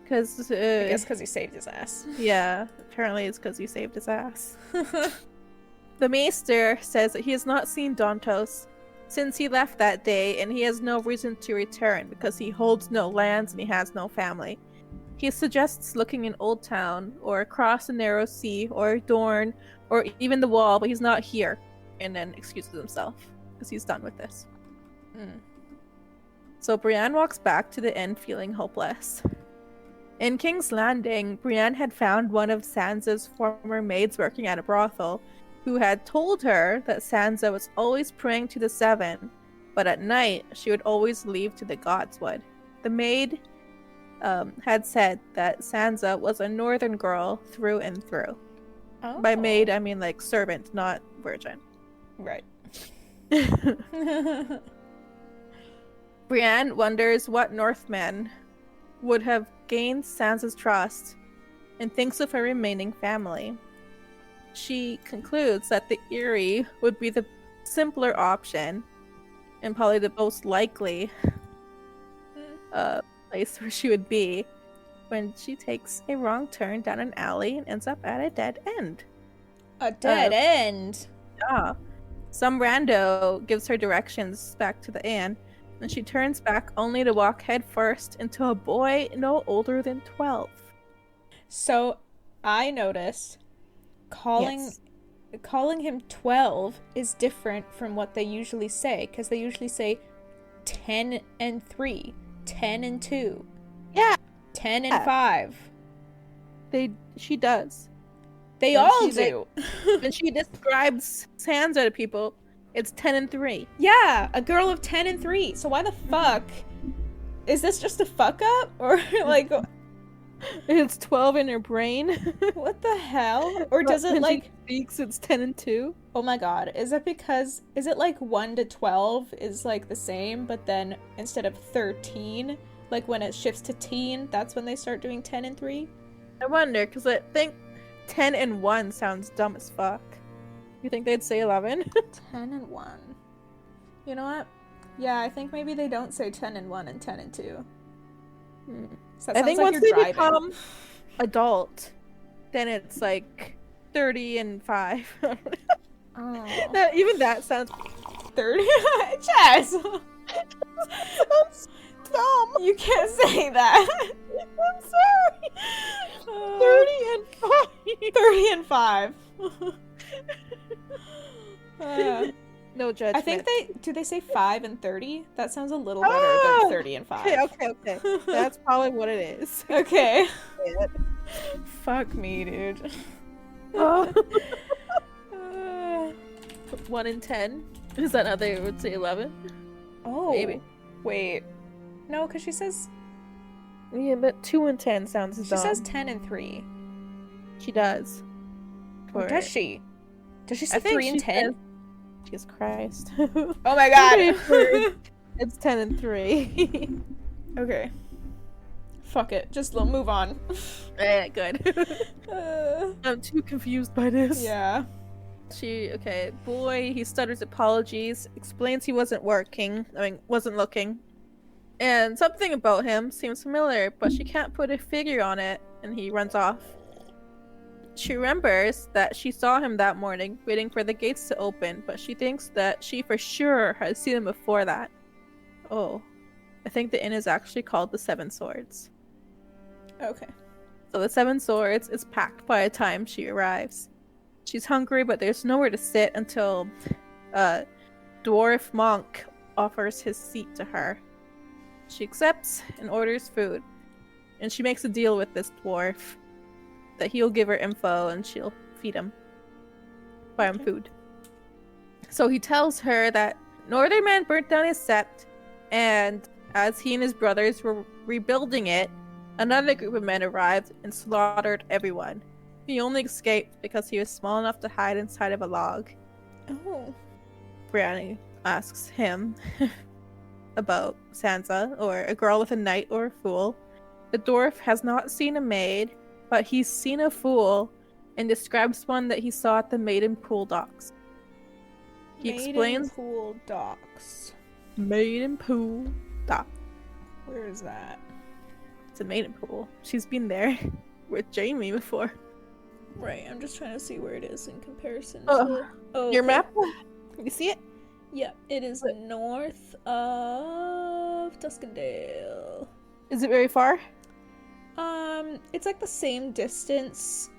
Because I guess because he saved his ass. Yeah, apparently it's because he saved his ass. The Maester says that he has not seen Dantos since he left that day, and he has no reason to return because he holds no lands and he has no family. He suggests looking in Old Town, or across the Narrow Sea, or Dorne, or even the Wall, but he's not here, and then excuses himself because he's done with this. So Brienne walks back to the inn feeling hopeless. In King's Landing, Brienne had found one of Sansa's former maids working at a brothel, who had told her that Sansa was always praying to the Seven, but at night she would always leave to the Godswood. The maid had said that Sansa was a northern girl through and through. Oh. By maid, I mean like servant, not virgin. Right. Brienne wonders what Northmen would have gained Sansa's trust and thinks of her remaining family. She concludes that the Eyrie would be the simpler option and probably the most likely place where she would be when she takes a wrong turn down an alley and ends up at a dead end. A dead end? Yeah. Some rando gives her directions back to the inn, and she turns back only to walk headfirst into a boy no older than 12. So, I noticed calling him 12 is different from what they usually say, because they usually say 10 and 3, 10 and 2, Yeah, 10 and 5. she does. They When all she's do. When she describes Sansa to people, it's 10 and 3. Yeah, a girl of 10 and 3. So why the fuck? Is this just a fuck up? Or like... It's 12 in her brain. What the hell? Or does it when like... she speaks, it's 10 and 2. Oh my god, is it because... Is it like 1 to 12 is like the same, but then instead of 13, like when it shifts to teen, that's when they start doing 10 and 3? I wonder, because I think 10 and 1 sounds dumb as fuck. You think they'd say 11? 10 and 1. You know what? Yeah, I think maybe they don't say 10 and 1 and 10 and 2. So that I sounds think like once you're they driving. become adult, then it's like 30 and 5. Oh. Even that sounds 30? Jess! sounds dumb. You can't say that. I'm sorry. 30 and 5. 30 and 5. No judgment. I think do they say 5 and 30? That sounds a little better than 30 and 5. Okay. That's probably what it is. Okay. Fuck me, dude. Oh. 1 in 10? Is that how they would say 11? Oh. Maybe. Wait. No, because she says... Yeah, but 2 and 10 sounds dumb. She says 10 and 3. She does. Or does she? Does she say 3 and 10? Jesus Christ. Oh my god. It's 10 and 3. Okay. Fuck it. Just move on. Yeah, good. I'm too confused by this. Yeah. Boy, he stutters apologies, explains he wasn't looking. And something about him seems familiar, but she can't put a figure on it, and he runs off. She remembers that she saw him that morning, waiting for the gates to open, but she thinks that she for sure had seen him before that. Oh, I think the inn is actually called the Seven Swords. Okay. So the Seven Swords is packed by the time she arrives. She's hungry, but there's nowhere to sit until a dwarf monk offers his seat to her. She accepts and orders food, and she makes a deal with this dwarf that he'll give her info and she'll feed him. Buy him food. So he tells her that Northern Man burnt down his sept, and as he and his brothers were rebuilding it, another group of men arrived and slaughtered everyone. He only escaped because he was small enough to hide inside of a log. Oh. Brienne asks him about Sansa, or a girl with a knight or a fool. The dwarf has not seen a maid, but he's seen a fool, and describes one that he saw at the Maiden Pool docks. He explains Pool docks. Maiden Pool dock. Where is that? It's a maiden pool. She's been there with Jaime before. Right, I'm just trying to see where it is in comparison Oh, to... your okay. map? You see it? Yeah, it is north of Duskendale. Is it very far? It's like the same distance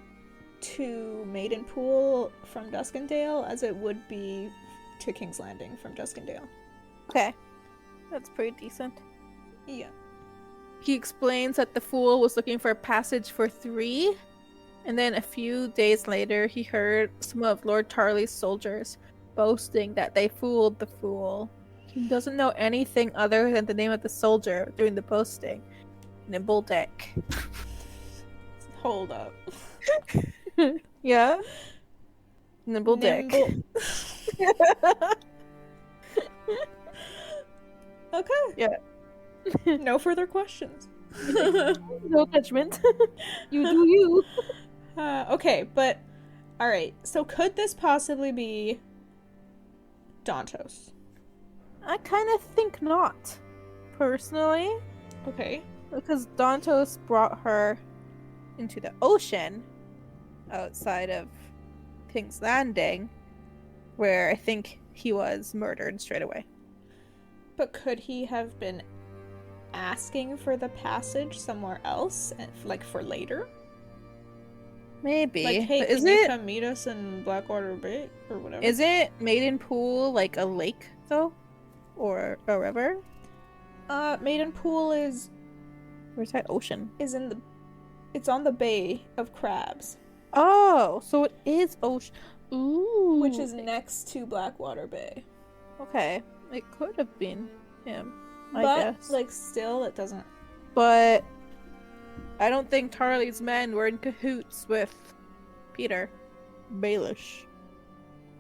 to Maidenpool from Duskendale as it would be to King's Landing from Duskendale. Okay. That's pretty decent. Yeah. He explains that the fool was looking for a passage for 3, and then a few days later he heard some of Lord Tarley's soldiers boasting that they fooled the fool. He doesn't know anything other than the name of the soldier doing the boasting. Nimbledick. Hold up. Yeah? Nimbledick. Okay. Yeah. No further questions. No judgment. You do you. Okay, but... Alright, so could this possibly be Dantos? I kind of think not. Personally. Okay. Because Dantos brought her into the ocean outside of King's Landing, where I think he was murdered straight away. But could he have been asking for the passage somewhere else, like for later? Maybe. Like, hey, But can you come meet us in Blackwater Bay or whatever? Isn't Maiden Pool like a lake though, or a river? Maidenpool is Where's that ocean? it's on the Bay of Crabs, Oh, so it is ocean. Ooh. which is next to Blackwater Bay. Okay. It could have been him, I But guess. like, still, it doesn't. But I don't think Tarley's men were in cahoots with Peter Baelish.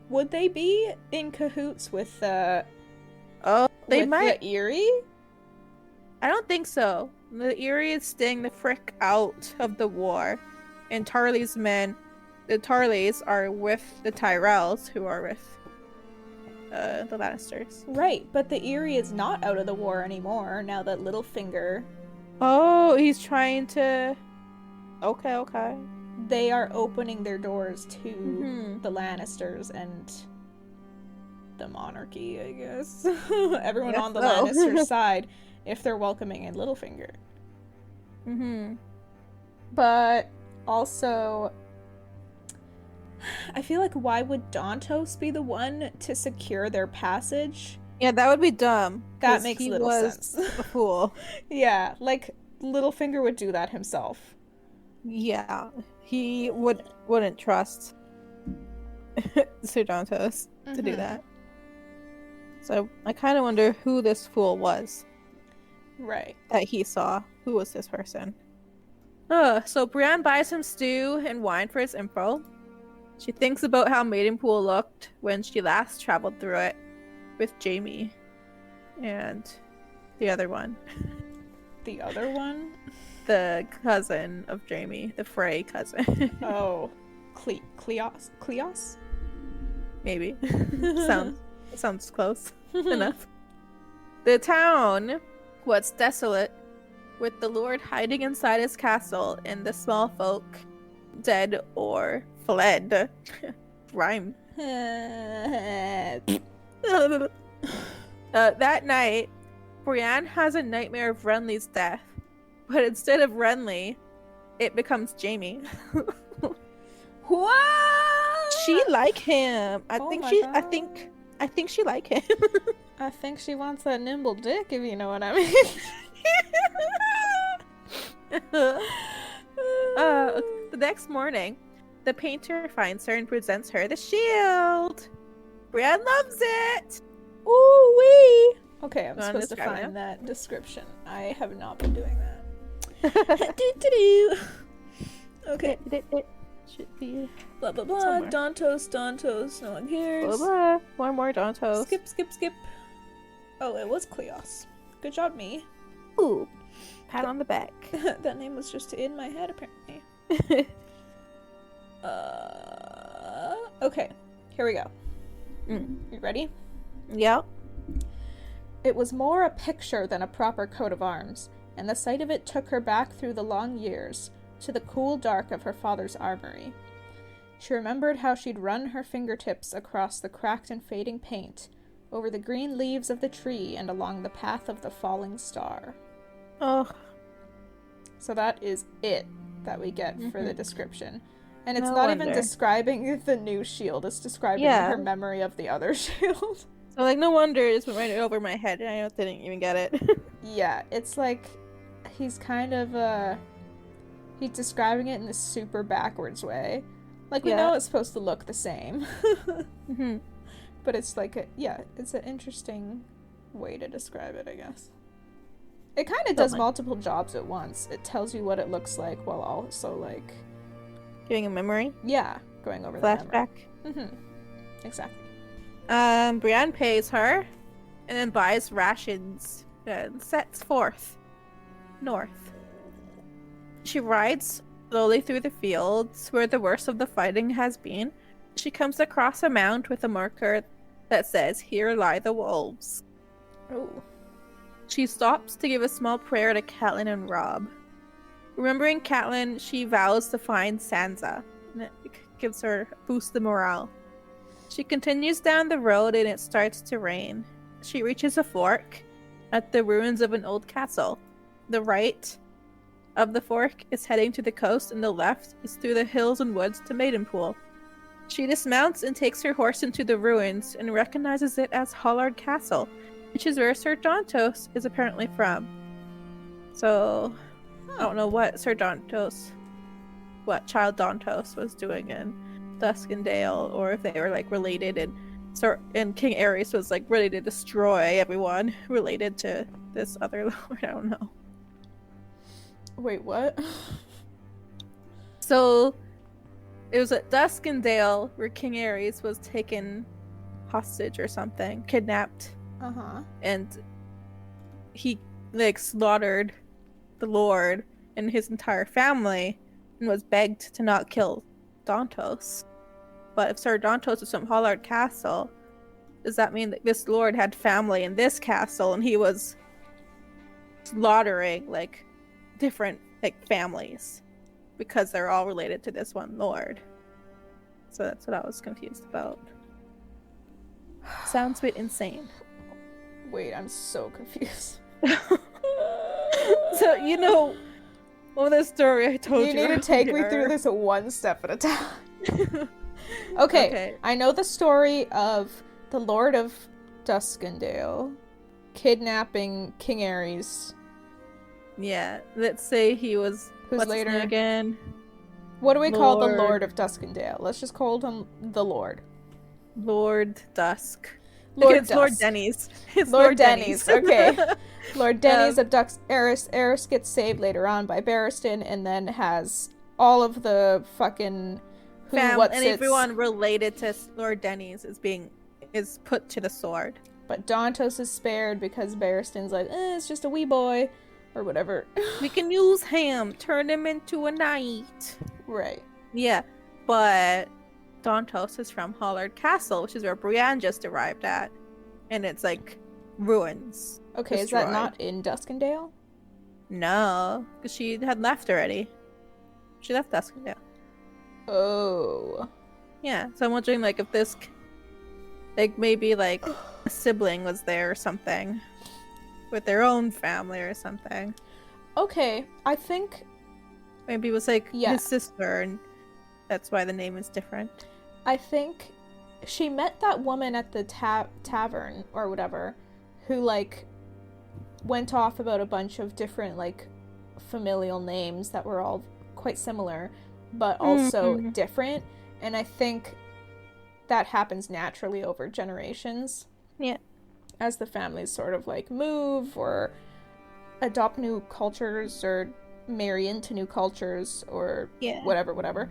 Would they be in cahoots with Oh, they with might. the Erie? I don't think so. The Erie is staying the frick out of the war, and Tarley's men, the Tarleys, are with the Tyrells, who are with the Lannisters. Right, but the Erie is not out of the war anymore now that Littlefinger. Oh, he's trying to. Okay. They are opening their doors to Mhm. the Lannisters and the monarchy, I guess. Everyone Guess on the so. Lannister side, if they're welcoming in Littlefinger. Mhm. But also, I feel like, why would Dantos be the one to secure their passage? Yeah, that would be dumb. That 'cause makes he little was sense. A fool. Yeah, like, Littlefinger would do that himself. Yeah, he wouldn't trust Sir Dantos to do Mhm. that. So I kind of wonder who this fool was Right. that he saw. Who was this person? So Brienne buys him stew and wine for his info. She thinks about how Maidenpool looked when she last traveled through it with Jaime and the other one. The other one? The cousin of Jaime, the Frey cousin. Oh, Cleos? Cleos? Maybe. Sounds close enough. The town was desolate, with the Lord hiding inside his castle and the small folk dead or fled. Rhyme. That night, Brienne has a nightmare of Renly's death, but instead of Renly, it becomes Jaime. What? She like him. I Oh think my she. God. I think she like him. I think she wants that nimble dick, if you know what I mean. The next morning, the painter finds her and presents her the shield. Brienne loves it. Ooh wee. Okay, I'm You wanna supposed to describe it find that description. I have not been doing that. Do. Okay. It should be Blah blah blah. Somewhere. Dantos. No one cares. blah, blah. One more Dantos. Skip. Oh, it was Cleos. Good job, me. Ooh, pat on the back. That name was just in my head, apparently. Okay, here we go. You ready? Yep. It was more a picture than a proper coat of arms, and the sight of it took her back through the long years, to the cool dark of her father's armory. She remembered how she'd run her fingertips across the cracked and fading paint, over the green leaves of the tree and along the path of the falling star. Oh, So that is it that we get for the description. And it's No not even wonder. describing the new shield, it's describing Yeah. her memory of the other shield. so like no wonder it just went right over my head, and I didn't even get it. Yeah, it's like he's kind of he's describing it in this super backwards way. Like we Yeah. know it's supposed to look the same. Mm-hmm. But it's like it's an interesting way to describe it, I guess. It kind of does Something. multiple jobs at once. It tells you what it looks like while also like Giving a memory going over the memory. flashback. Exactly. Brienne pays her, and then buys rations and sets forth north. She rides slowly through the fields where the worst of the fighting has been. She comes across a mound with a marker that says, "Here lie the wolves." Oh. She stops to give a small prayer to Catelyn and Robb. Remembering Catelyn, she vows to find Sansa, and it gives her a boost of morale. She continues down the road and it starts to rain. She reaches a fork at the ruins of an old castle. The right of the fork is heading to the coast and the left is through the hills and woods to Maidenpool. She dismounts and takes her horse into the ruins and recognizes it as Hollard Castle, which is where Sir Dantos is apparently from. So, I don't know what Child Dantos was doing in Duskendale, or if they were like related, and King Aerys was like ready to destroy everyone related to this other lord. I don't know. Wait, what? So, it was at Duskendale where King Aerys was taken hostage or something, kidnapped, Uh-huh. and he like slaughtered the Lord and his entire family and was begged to not kill Dantos. But if Sir Dantos is from Hollard Castle, does that mean that this Lord had family in this castle and he was slaughtering like different like families because they're all related to this one Lord? So that's what I was confused about. Sounds a bit insane. Wait, I'm so confused. So, you know, the story I told you. You need to take me earlier. through this one step at a time. Okay, I know the story of the Lord of Duskendale kidnapping King Aerys, Yeah, let's say he was. who's what's his later. name again? What do we call the Lord- Lord of Duskendale? Let's just call him the Lord. Lord Dusk. Lord It's Lord Dusk. Denny's. It's Lord Denny's, okay. Lord Denny's Um, abducts Aerys. Aerys gets saved later on by Barristan, and then has all of the fucking everyone related to Lord Denny's is put to the sword. But Dantos is spared because Barristan's like, it's just a wee boy, or whatever. We can use him, turn him into a knight. Right. Yeah, but Dantos is from Hollard Castle, which is where Brienne just arrived at, and it's like ruins. Okay, destroyed. Is that not in Duskendale? No, because she had left already. She left Duskendale. Oh. Yeah, so I'm wondering, like, if this, like, maybe, like, a sibling was there or something. With their own family or something. Okay, I think... Maybe it was, like, his sister, and that's why the name is different. I think she met that woman at the tavern, or whatever, who, like, went off about a bunch of different, like, familial names that were all quite similar, but also different, and I think that happens naturally over generations. Yeah. As the families sort of, like, move, or adopt new cultures, or marry into new cultures, or whatever.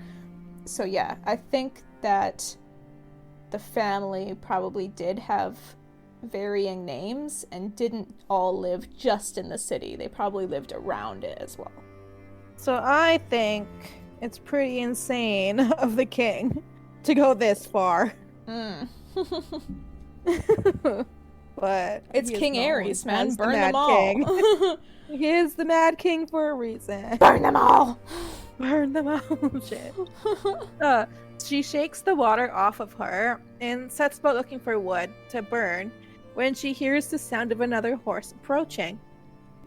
So yeah, I think that the family probably did have varying names and didn't all live just in the city. They probably lived around it as well. So I think it's pretty insane of the king to go this far. But it's King Aerys, man. Burn them all. He is the Mad King for a reason. Burn them all. Burn them all. Shit. She shakes the water off of her and sets about looking for wood to burn when she hears the sound of another horse approaching.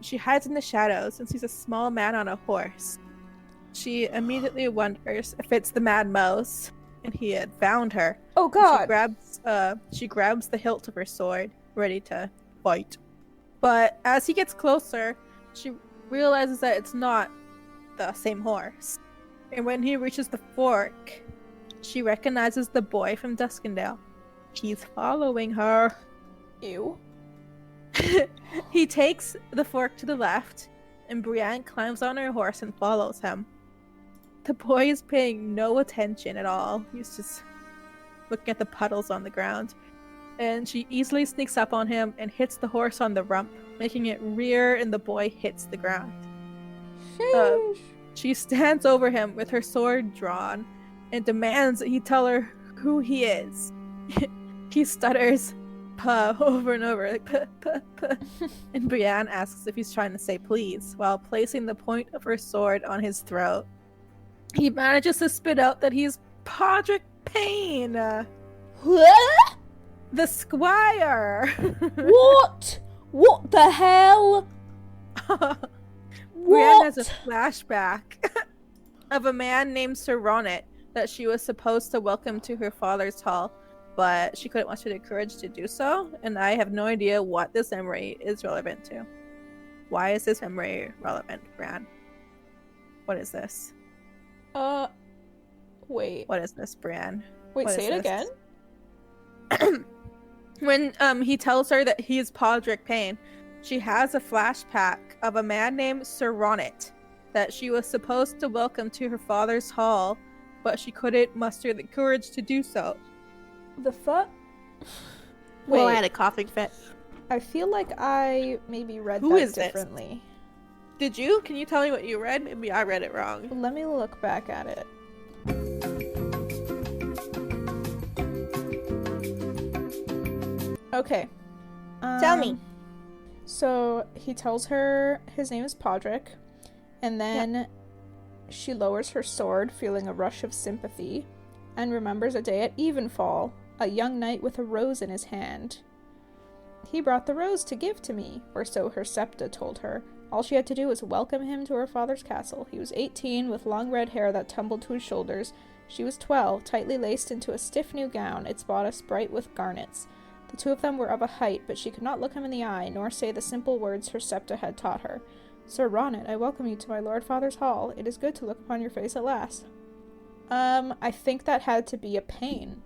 She hides in the shadows and sees a small man on a horse. She immediately wonders if it's the Mad Mouse, and he had found her. Oh god! She grabs the hilt of her sword, ready to fight. But as he gets closer, she realizes that it's not the same horse. And when he reaches the fork, she recognizes the boy from Duskendale. He's following her. Ew. He takes the fork to the left, and Brienne climbs on her horse and follows him. The boy is paying no attention at all. He's just looking at the puddles on the ground. And she easily sneaks up on him and hits the horse on the rump, making it rear, and the boy hits the ground. She stands over him with her sword drawn and demands that he tell her who he is. He stutters puh over and over, like puh, puh, puh. And Brienne asks if he's trying to say please, while placing the point of her sword on his throat. He manages to spit out that he's Podrick Payne. What? The squire. What? What the hell? Brienne has a flashback of a man named Sir Ronnet that she was supposed to welcome to her father's hall, but she couldn't muster the courage to do so, and I have no idea what this memory is relevant to. Why is this memory relevant, Brienne? What is this? Wait. What is this, Brienne? Wait, say it again? When he tells her that he is Podrick Payne, she has a flashback of a man named Sir Ronnet that she was supposed to welcome to her father's hall, but she couldn't muster the courage to do so. The fuck? Wait, I had a coughing fit. I feel like I maybe read Who that is differently. This? Did you? Can you tell me what you read? Maybe I read it wrong. Let me look back at it. Okay. Tell me. So he tells her his name is Podrick, and then she lowers her sword, feeling a rush of sympathy, and remembers a day at evenfall, a young knight with a rose in his hand. He brought the rose to give to me, or so her septa told her. All she had to do was welcome him to her father's castle. He was 18, with long red hair that tumbled to his shoulders. She was 12, tightly laced into a stiff new gown, its bodice bright with garnets. The two of them were of a height, but she could not look him in the eye, nor say the simple words her septa had taught her. Sir Ronnet, I welcome you to my lord father's hall. It is good to look upon your face at last. I think that had to be a Payne.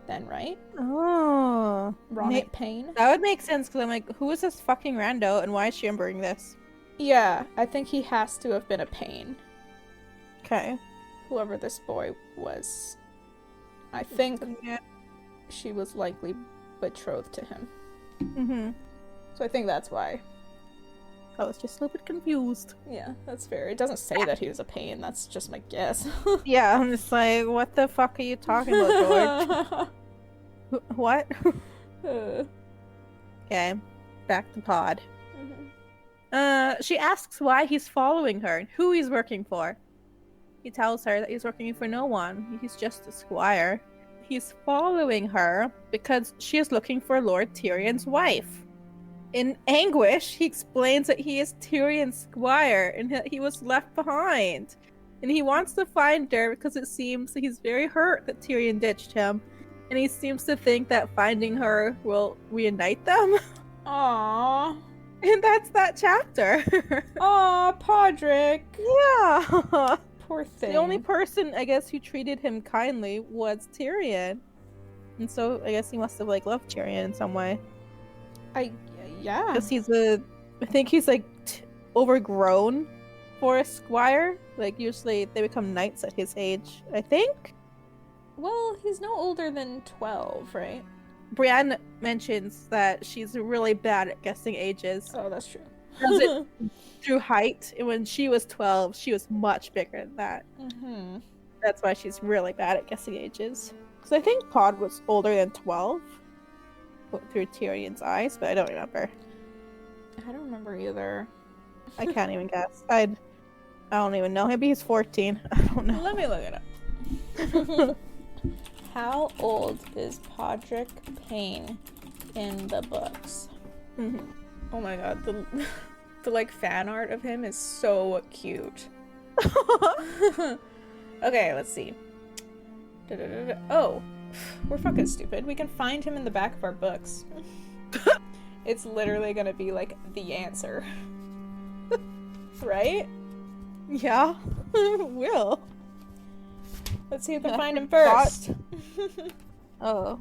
Then, right? Oh. Ronnet Payne? That would make sense, because I'm like, who is this fucking rando, and why is she remembering this? Yeah, I think he has to have been a Payne. Okay. whoever this boy was, I think Yeah. she was likely betrothed to him. Mm-hmm. So I think that's why. I was just a little bit confused. Yeah, that's fair. It doesn't say that he was a pain. That's just my guess. Yeah, I'm just like, what the fuck are you talking about, George? What? Okay, back to Pod. She asks why he's following her and who he's working for. He tells her that he's working for no one. He's just a squire. He's following her because she is looking for Lord Tyrion's wife. In anguish, he explains that he is Tyrion's squire and that he was left behind. And he wants to find her because it seems that he's very hurt that Tyrion ditched him. And he seems to think that finding her will reunite them. Aww. And that's that chapter. Aw, Podrick. Yeah. Poor thing. The only person, I guess, who treated him kindly was Tyrion. And so I guess he must have, like, loved Tyrion in some way. Yeah. Because I think he's, like, overgrown for a squire. Like, usually they become knights at his age, I think. Well, he's no older than 12, right? Brienne mentions that she's really bad at guessing ages. Oh, that's true. Does it through height. And when she was 12, she was much bigger than that. Mm-hmm. That's why she's really bad at guessing ages. Because I think Pod was older than 12 through Tyrion's eyes, but I don't remember. I don't remember either. I can't even guess. I don't even know. Maybe he's 14. I don't know. Let me look it up. How old is Podrick Payne in the books? Mm-hmm. Oh my god, the like fan art of him is so cute. Okay, let's see. Oh, we're fucking stupid. We can find him in the back of our books. It's literally gonna be like the answer. Right? Yeah. Will. Let's see if we can find him first. Oh.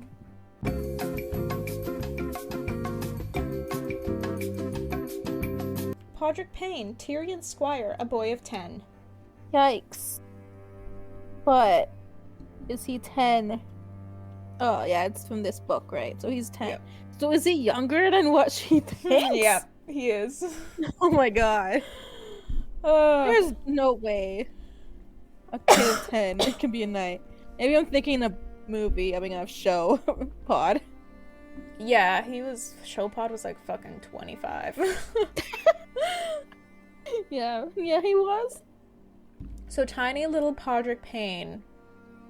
Podrick Payne, Tyrion Squire, a boy of 10. Yikes. But is he 10? Oh, yeah, it's from this book, right? So he's 10. Yep. So is he younger than what she thinks? Yeah, he is. Oh my god. There's no way a kid of 10 can be a knight. Maybe I'm thinking a movie, I mean a show. Pod. Yeah, Showpod was like fucking 25. Yeah, he was. So tiny little Podrick Payne,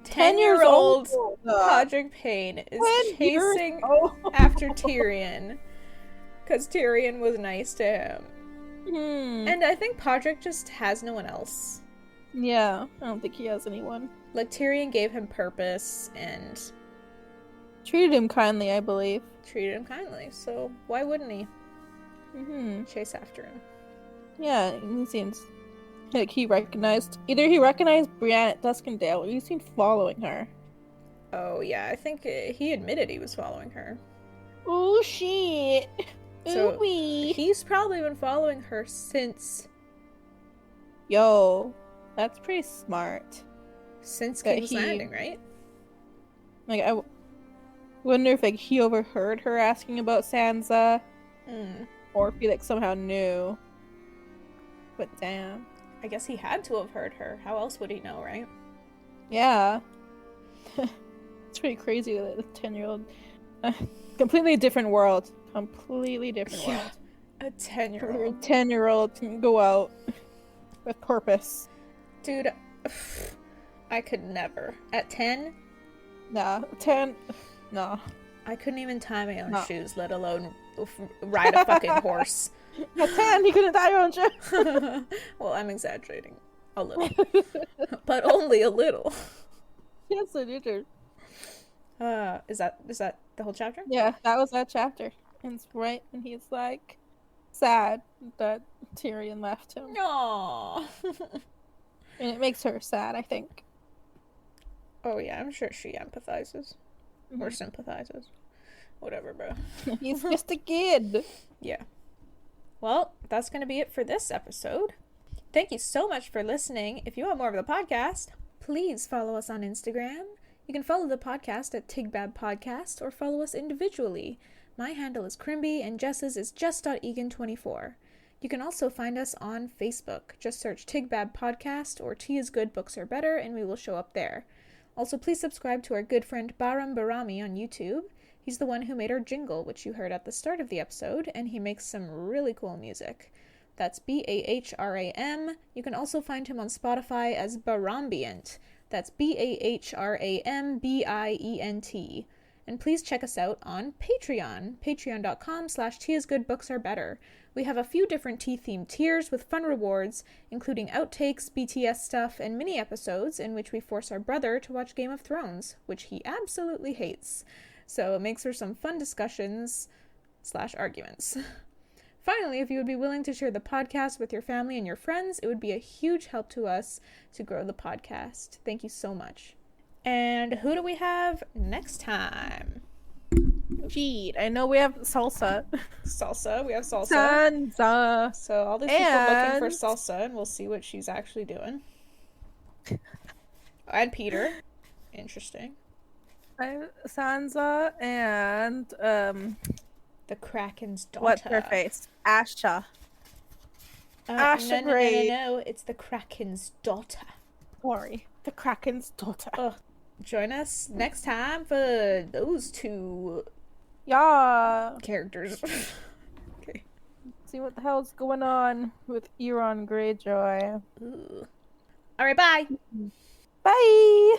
10 years old. Podrick Payne is 10 years chasing old. after Tyrion because Tyrion was nice to him. And I think Podrick just has no one else. Yeah, I don't think he has anyone. Like, Tyrion gave him purpose and Treated him kindly, I believe. treated him kindly, so why wouldn't he chase after him? Yeah, he seems like he recognized Brienne at Duskendale, or he's seen following her. Oh yeah, I think he admitted he was following her. Oh shit! So Ooh-wee. he's probably been following her since That's pretty smart. King's That he- Landing, right? Like, I wonder if, like, he overheard her asking about Sansa, or if he, like, somehow knew. But damn. I guess he had to have heard her. How else would he know, right? Yeah. It's pretty crazy that a 10-year-old... completely different world. Completely different world. A 10-year-old. 10-year-old can go out with purpose. Dude, I could never. At 10, Nah, 10... Nah. I couldn't even tie my own No. shoes, let alone ride a fucking horse. At 10, you couldn't tie your own shoe. Well, I'm exaggerating. A little. But only a little. Yes, I did. Is that the whole chapter? Yeah, that was that chapter. And it's right when he's, like, sad that Tyrion left him. Aww. And it makes her sad, I think. Oh yeah, I'm sure she empathizes. Or Mhm. sympathizes. Whatever, bro. He's just a kid. Yeah. Well, that's going to be it for this episode. Thank you so much for listening. If you want more of the podcast, please follow us on Instagram. You can follow the podcast at TIGBAB Podcast or follow us individually. My handle is Crimby and Jess's is just.egan24. You can also find us on Facebook. Just search TIGBAB Podcast or Tea is Good, Books Are Better, and we will show up there. Also, please subscribe to our good friend Bahrami on YouTube. He's the one who made our jingle, which you heard at the start of the episode, and he makes some really cool music. That's Bahram. You can also find him on Spotify as Bahrambient. That's Bahrambient. And please check us out on Patreon, patreon.com/teaisgoodbooksarebetter. We have a few different tea-themed tiers with fun rewards, including outtakes, BTS stuff, and mini episodes in which we force our brother to watch Game of Thrones, which he absolutely hates. So it makes for some fun discussions/arguments. Finally, if you would be willing to share the podcast with your family and your friends, it would be a huge help to us to grow the podcast. Thank you so much. And who do we have next time? Gee, I know we have Salsa. Salsa. We have Salsa. Sansa. So all these people looking for Salsa, and we'll see what she's actually doing. And Peter. Interesting. Sansa and the Kraken's daughter. what's her face? Asha. Asha Grey. No, it's the Kraken's daughter. Sorry, the Kraken's daughter. Ugh. Join us next time for those two characters. Okay. See what the hell's going on with Euron Greyjoy. Ooh. All right, bye. Bye.